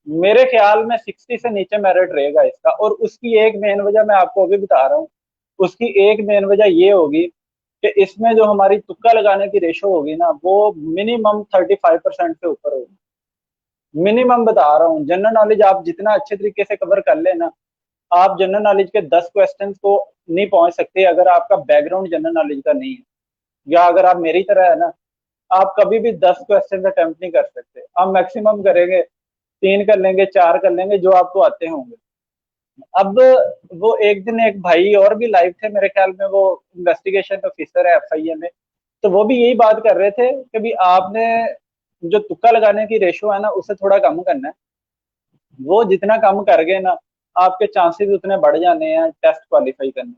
B: मेरे ख्याल में 60 से नीचे मेरिट रहेगा इसका। और उसकी एक मेन वजह मैं आपको अभी बता रहा हूँ, उसकी एक मेन वजह ये होगी कि इसमें जो हमारी तुक्का लगाने की रेशो होगी ना वो मिनिमम 35% से ऊपर होगी। मिनिमम बता रहा हूँ। जनरल नॉलेज आप जितना अच्छे तरीके से कवर कर लेना, आप जनरल नॉलेज के 10 क्वेश्चन को नहीं पहुंच सकते अगर आपका बैकग्राउंड जनरल नॉलेज का नहीं है, या अगर आप मेरी तरह है ना, आप कभी भी 10 क्वेश्चन अटेम्प्ट नहीं कर सकते। आप मैक्सिमम करेंगे 3 कर लेंगे, 4 कर लेंगे, जो आपको आते होंगे। अब वो एक दिन एक भाई और भी लाइव थे मेरे ख्याल में, वो इन्वेस्टिगेशन ऑफिसर है एफआईए में, तो वो भी यही बात कर रहे थे कि भी आपने जो तुक्का लगाने की रेशो है ना उसे थोड़ा कम करना है। वो जितना कम कर गए ना आपके चांसेस उतने बढ़ जाने हैं टेस्ट क्वालिफाई करने।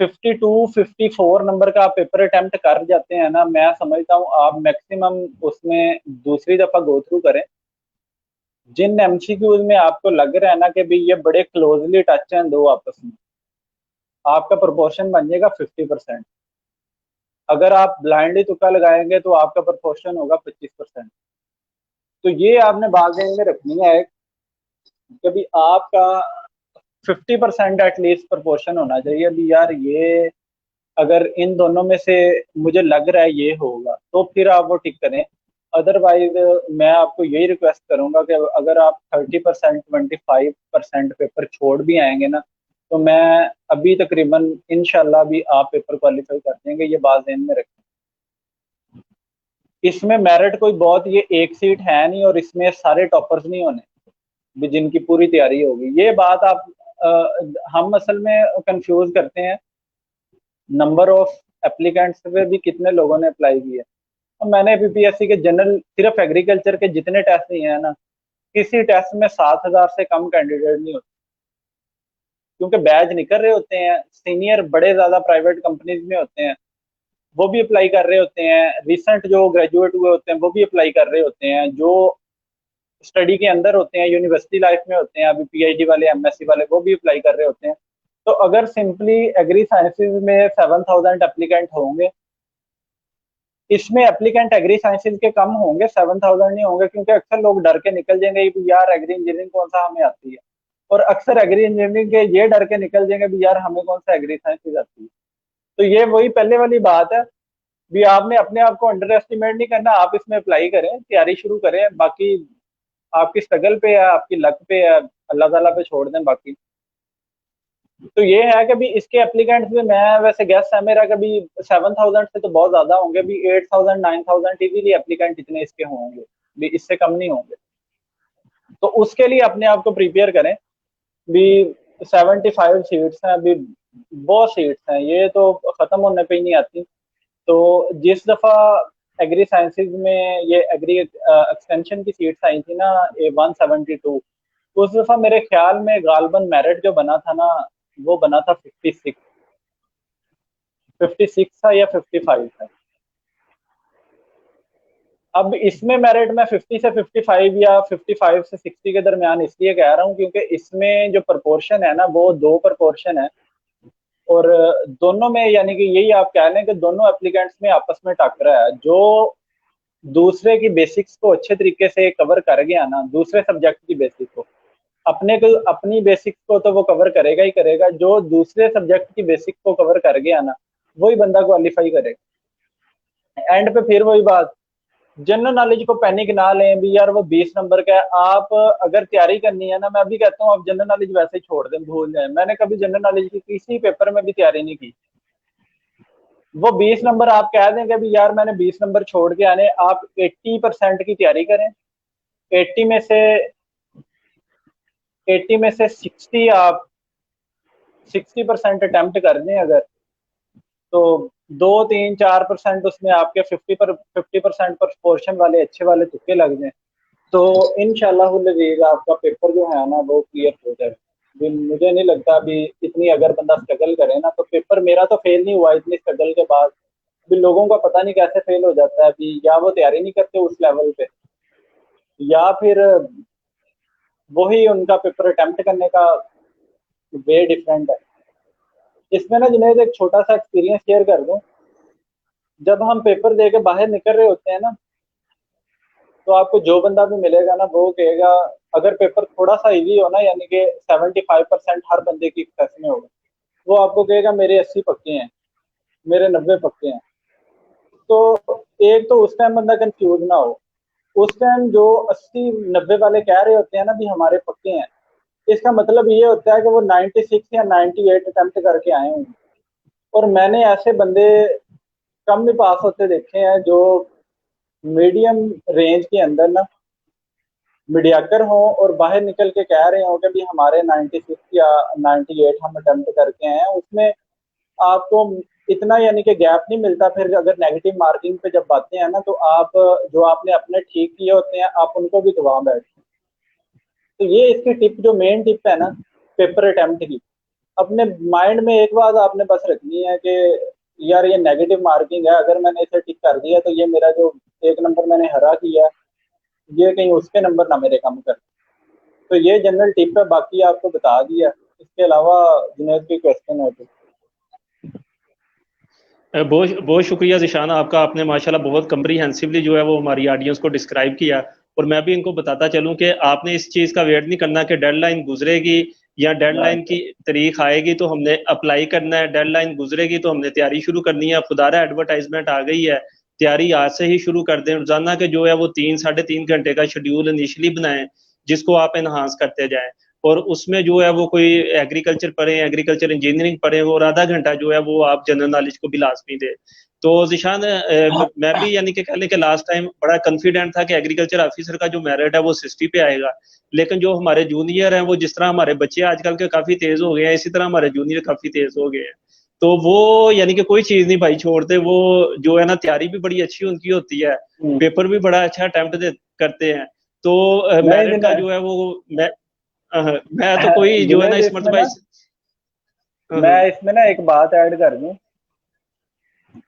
B: 52 54 नंबर का आप पेपर अटेम्प्ट कर जाते हैं ना, मैं समझता हूँ आप मैक्सिमम उसमें दूसरी दफा गो थ्रू करें। जिन एमसीक्यूज में आपको लग रहा है ना कि भाई ये बड़े क्लोजली टच हैं दो आपस में, आपका प्रोपोर्शन बन जाएगा 50%। अगर आप ब्लाइंडली तुक्का लगाएंगे तो आपका प्रोपोर्शन होगा 25%। तो ये आपने बात ध्यान में रखनी है कि भी आपका 50% एटलीस्ट प्रोपोर्शन होना चाहिए भी, यार ये अगर इन दोनों में से मुझे लग रहा है ये होगा तो फिर आप वो टिक करें। अदरवाइज मैं आपको यही रिक्वेस्ट करूंगा कि अगर आप 30% 25% पेपर छोड़ भी आएंगे ना, तो मैं अभी तकरीबन इंशाल्लाह भी आप पेपर क्वालिफाई कर देंगे, ये बात ध्यान में रखें। इसमें मेरिट कोई बहुत ये एक सीट है नहीं और इसमें सारे टॉपर्स नहीं होने भी जिनकी पूरी तैयारी होगी। ये बात आप हम असल में कंफ्यूज करते हैं नंबर ऑफ एप्लीकेंट्स पे भी, कितने लोगों ने अप्लाई किया। और मैंने बीपीएससी के जनरल सिर्फ एग्रीकल्चर के जितने टेस्ट दिए हैं ना, किसी टेस्ट में 7,000 से कम कैंडिडेट नहीं होते, क्योंकि बैच निकल रहे होते हैं। सीनियर बड़े ज्यादा प्राइवेट कंपनीज में होते हैं, वो भी अप्लाई कर रहे होते हैं। रिसेंट जो ग्रेजुएट हुए होते हैं वो भी अप्लाई कर रहे होते हैं। जो स्टडी के अंदर होते हैं, यूनिवर्सिटी लाइफ में होते हैं, अभी पीएचडी वाले एमएससी वाले वो भी अप्लाई कर रहे होते हैं। तो अगर सिंपली एग्री साइंसेज में 7,000 एप्लीकेंट होंगे, इसमें एप्लीकेंट एग्री साइंसेज के कम होंगे, 7,000 नहीं होंगे, क्योंकि अक्सर लोग डर के निकल जाएंगे कि यार एग्री इंजीनियरिंग कौन सा हमें आती है, और अक्सर एग्री इंजीनियरिंग के ये डर के निकल जाएंगे भी यार हमें कौन सा एग्री साइंसेज आती है। तो ये वही पहले वाली बात है भी, आपने अपने आप को अंडर एस्टिमेट नहीं करना, आप इसमें अप्लाई करें, तैयारी शुरू करें। बाकी आपकी स्ट्रगल पे है, आपकी लक पे है, अल्लाह ताला पे छोड़ दें बाकी। तो ये है कि भी इसके एप्लीकेंट्स में मैं वैसे गेस है मेरा कभी 7,000 से तो बहुत ज्यादा होंगे, भी 8,000 9,000 इजीली एप्लीकेंट इतने इसके होंगे, भी इससे कम नहीं होंगे। तो उसके लिए अपने आप को प्रिपेयर करें। भी 75 सीट्स हैं, अभी बहुत सीट्स हैं, ये तो खत्म होने पे ही नहीं आती। तो जिस दफा एग्री साइंसेज में ये एग्री एक्सटेंशन की सीट्स आई थी ना, 172, उस दफा मेरे ख्याल में गालबन मेरिट जो बना था ना, वो बना था 56 था या 55 था। अब इसमें मेरिट मैं 50 से 55 या 55 से 60 के दरमियान इसलिए कह रहा हूँ क्योंकि इसमें जो प्रपोर्शन है ना, वो 2 प्रपोर्शन है, और दोनों में यानी कि यही आप कह लें कि दोनों एप्लीकेंट्स में आपस में टक्कर है। जो दूसरे की बेसिक्स को अच्छे तरीके से कवर कर गया ना, दूसरे सब्जेक्ट की बेसिक्स को, अपने को अपनी बेसिक्स को तो वो कवर करेगा ही करेगा, जो दूसरे सब्जेक्ट की बेसिक्स को कवर कर गया ना, वही बंदा क्वालिफाई करेगा। एंड पे फिर वही बात, जनरल नॉलेज को पैनिक ना लें भी यार वो 20 नंबर का है। आप अगर तैयारी करनी है ना, मैं अभी कहता हूँ आप जनरल नॉलेज वैसे ही छोड़ दें, भूल जाए। मैंने कभी जनरल नॉलेज की किसी पेपर में भी तैयारी नहीं की। वो 20 नंबर आप कह दें कि भी यार मैंने 20 नंबर छोड़ के आने, आप 80% की तैयारी करें। 80 में से 60 आप 60% अटेम्प्ट कर दें अगर, तो 2 3 4% उसमें आपके 50% पर पोर्शन वाले अच्छे वाले तुक्के लग जाए, तो इंशाल्लाह आपका पेपर जो है ना वो क्लियर हो जाएगा। मुझे नहीं लगता अभी इतनी अगर बंदा स्ट्रगल करे ना, तो पेपर मेरा तो फेल नहीं हुआ इतनी स्ट्रगल के बाद। भी लोगों का पता नहीं कैसे फेल हो जाता है, अभी या वो तैयारी नहीं करते उस लेवल पे, या फिर वही उनका पेपर अटेम्प्ट करने का वे डिफरेंट है। इसमें ना जुनैद एक छोटा सा एक्सपीरियंस शेयर कर दूं। जब हम पेपर दे के बाहर निकल रहे होते हैं ना, तो आपको जो बंदा भी मिलेगा ना वो कहेगा, अगर पेपर थोड़ा सा इजी हो ना, यानी कि 75% हर बंदे की एक्सेस में होगा, वो आपको कहेगा मेरे 80 पक्के हैं, मेरे 90 पक्के हैं। तो एक तो उस टाइम बंदा कंफ्यूज ना हो। उस टाइम जो 80 90 वाले कह रहे होते हैं ना भी हमारे पक्के हैं, इसका मतलब ये होता है कि वो 96 या 98 अटेम्प्ट करके आए होंगे। और मैंने ऐसे बंदे कम भी पास होते देखे हैं जो मीडियम रेंज के अंदर ना मीडियाकर हो, और बाहर निकल के कह रहे हो कि भी हमारे 96 या 98 हम अटेम्प्ट करके आए हैं। उसमें आपको इतना यानी कि गैप नहीं मिलता। फिर अगर नेगेटिव मार्किंग पे जब आते हैं ना, तो आप जो आपने अपने ठीक किए होते हैं आप उनको भी गवा बैठते हैं। तो ये इसकी टिप, जो मेन टिप है ना पेपर अटेम्प्ट की, अपने माइंड में एक बात आपने बस रखनी है कि यार ये नेगेटिव मार्किंग है, अगर मैंने इसे टिक कर दिया तो ये मेरा जो 1 नंबर मैंने हरा किया, ये कहीं उसके नंबर ना मेरे कम कर। तो ये जनरल टिप है, बाकी आपको बता दिया। इसके अलावा जुनैद की क्वेश्चन है तो।
A: बहुत बहुत शुक्रिया ज़िशान आपका। आपने माशाल्लाह बहुत कम्प्रीहेंसिवली जो है वो हमारी ऑडियंस को डिस्क्राइब किया। और मैं भी इनको बताता चलूं कि आपने इस चीज़ का वेट नहीं करना कि डेडलाइन गुजरेगी या डेडलाइन की तारीख आएगी तो हमने अप्लाई करना है, डेडलाइन गुजरेगी तो हमने तैयारी शुरू करनी है। खुदारा एडवर्टाइजमेंट आ गई है, तैयारी आज से ही शुरू कर दें। रोजाना के जो है वो 3 साढ़े 3 घंटे का शेड्यूल इनिशियली बनाएं, जिसको आप इन्हांस करते जाएं। और उसमें जो है वो कोई एग्रीकल्चर पढ़े, एग्रीकल्चर इंजीनियरिंग पढ़े, और आधा घंटा जो है वो आप जनरल नॉलेज को भी लाजमी दे। तो जिशान, मैं भी यानी कि कहने के लास्ट टाइम बड़ा कॉन्फिडेंट था कि एग्रीकल्चर ऑफिसर का जो मेरिट है वो 60 पे आएगा। लेकिन जो हमारे जूनियर हैं, वो जिस तरह हमारे बच्चे आजकल के काफी तेज हो गए हैं, इसी तरह हमारे जूनियर काफी तेज हो गए हैं। तो वो यानी कि कोई चीज नहीं भाई छोड़ते। वो जो है ना तैयारी भी बड़ी अच्छी उनकी होती है, पेपर भी बड़ा अच्छा अटेम्प्ट करते हैं। तो मेरिट का जो है वो मैं तो कोई जो है ना
B: जुनैद
A: इस मरतबा इस
B: मैं इसमें ना एक बात ऐड कर दूं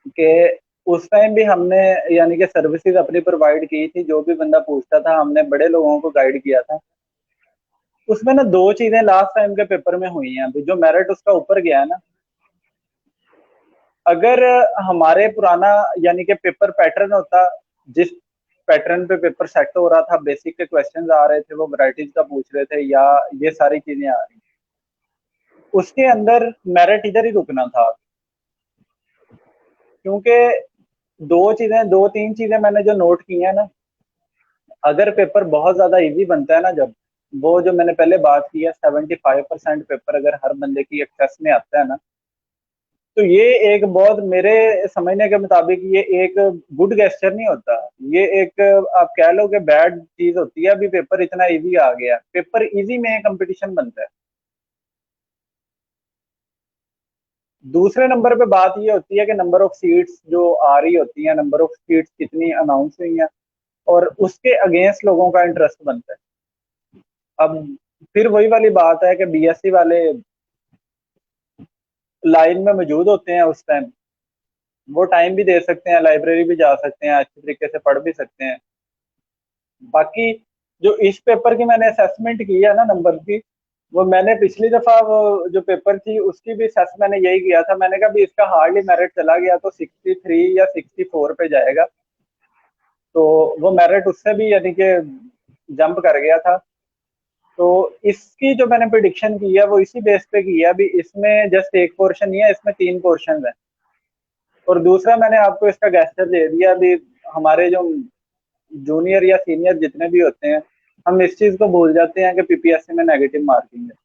B: कि उस टाइम भी हमने यानी कि सर्विसेज अपनी प्रोवाइड की थी। जो भी बंदा पूछता था हमने बड़े लोगों को गाइड किया था। उसमें ना 2 चीजें लास्ट टाइम के पेपर में हुई हैं, जो मेरिट उसका ऊपर गया है ना। अगर हमारे पुराना यानी कि पेपर पैटर्न होता, जिस पैटर्न पे पेपर सेट हो रहा था, बेसिक के क्वेश्चंस आ रहे थे, वो वैरायटीज का पूछ रहे थे, या ये सारी चीजें आ रही, उसके अंदर मेरिट इधर ही रुकना था। क्योंकि 2 3 चीजें मैंने जो नोट की है ना, अगर पेपर बहुत ज्यादा इजी बनता है ना, जब वो जो मैंने पहले बात की है 75% पेपर अगर हर बंदे की एक्सेस में आता है ना, तो ये एक बहुत मेरे समझने के मुताबिक ये एक गुड गेस्चर नहीं होता। ये एक आप कह लो कि बैड चीज होती है। अभी पेपर इतना इजी आ गया, पेपर इजी में कंपटीशन बनता है। दूसरे नंबर पे बात ये होती है कि नंबर ऑफ सीट्स जो आ रही होती हैं, नंबर ऑफ सीट्स कितनी अनाउंस हुई हैं, और उसके अगेंस्ट लोगों का इंटरेस्ट बनता है। अब फिर वही वाली बात है कि बीएससी वाले लाइन में मौजूद होते हैं उस टाइम, वो टाइम भी दे सकते हैं, लाइब्रेरी भी जा सकते हैं, अच्छी तरीके से पढ़ भी सकते हैं। बाकी जो इस पेपर की मैंने असेसमेंट की है ना नंबर की, वो मैंने पिछली दफा वो जो पेपर थी उसकी भी असेस मैंने यही किया था। मैंने कहा भी इसका हार्डली मेरिट चला गया तो 63 या 64 पे जाएगा, तो वो मेरिट उससे भी यानी कि जंप कर गया था। तो इसकी जो मैंने प्रिडिक्शन की है वो इसी बेस पे की है। अभी इसमें जस्ट एक पोर्शन नहीं है, इसमें 3 पोर्शन है। और दूसरा मैंने आपको इसका गेस्चर दे दिया। अभी हमारे जो जूनियर या सीनियर जितने भी होते हैं, हम इस चीज को भूल जाते हैं कि पीपीएससी में नेगेटिव मार्किंग है।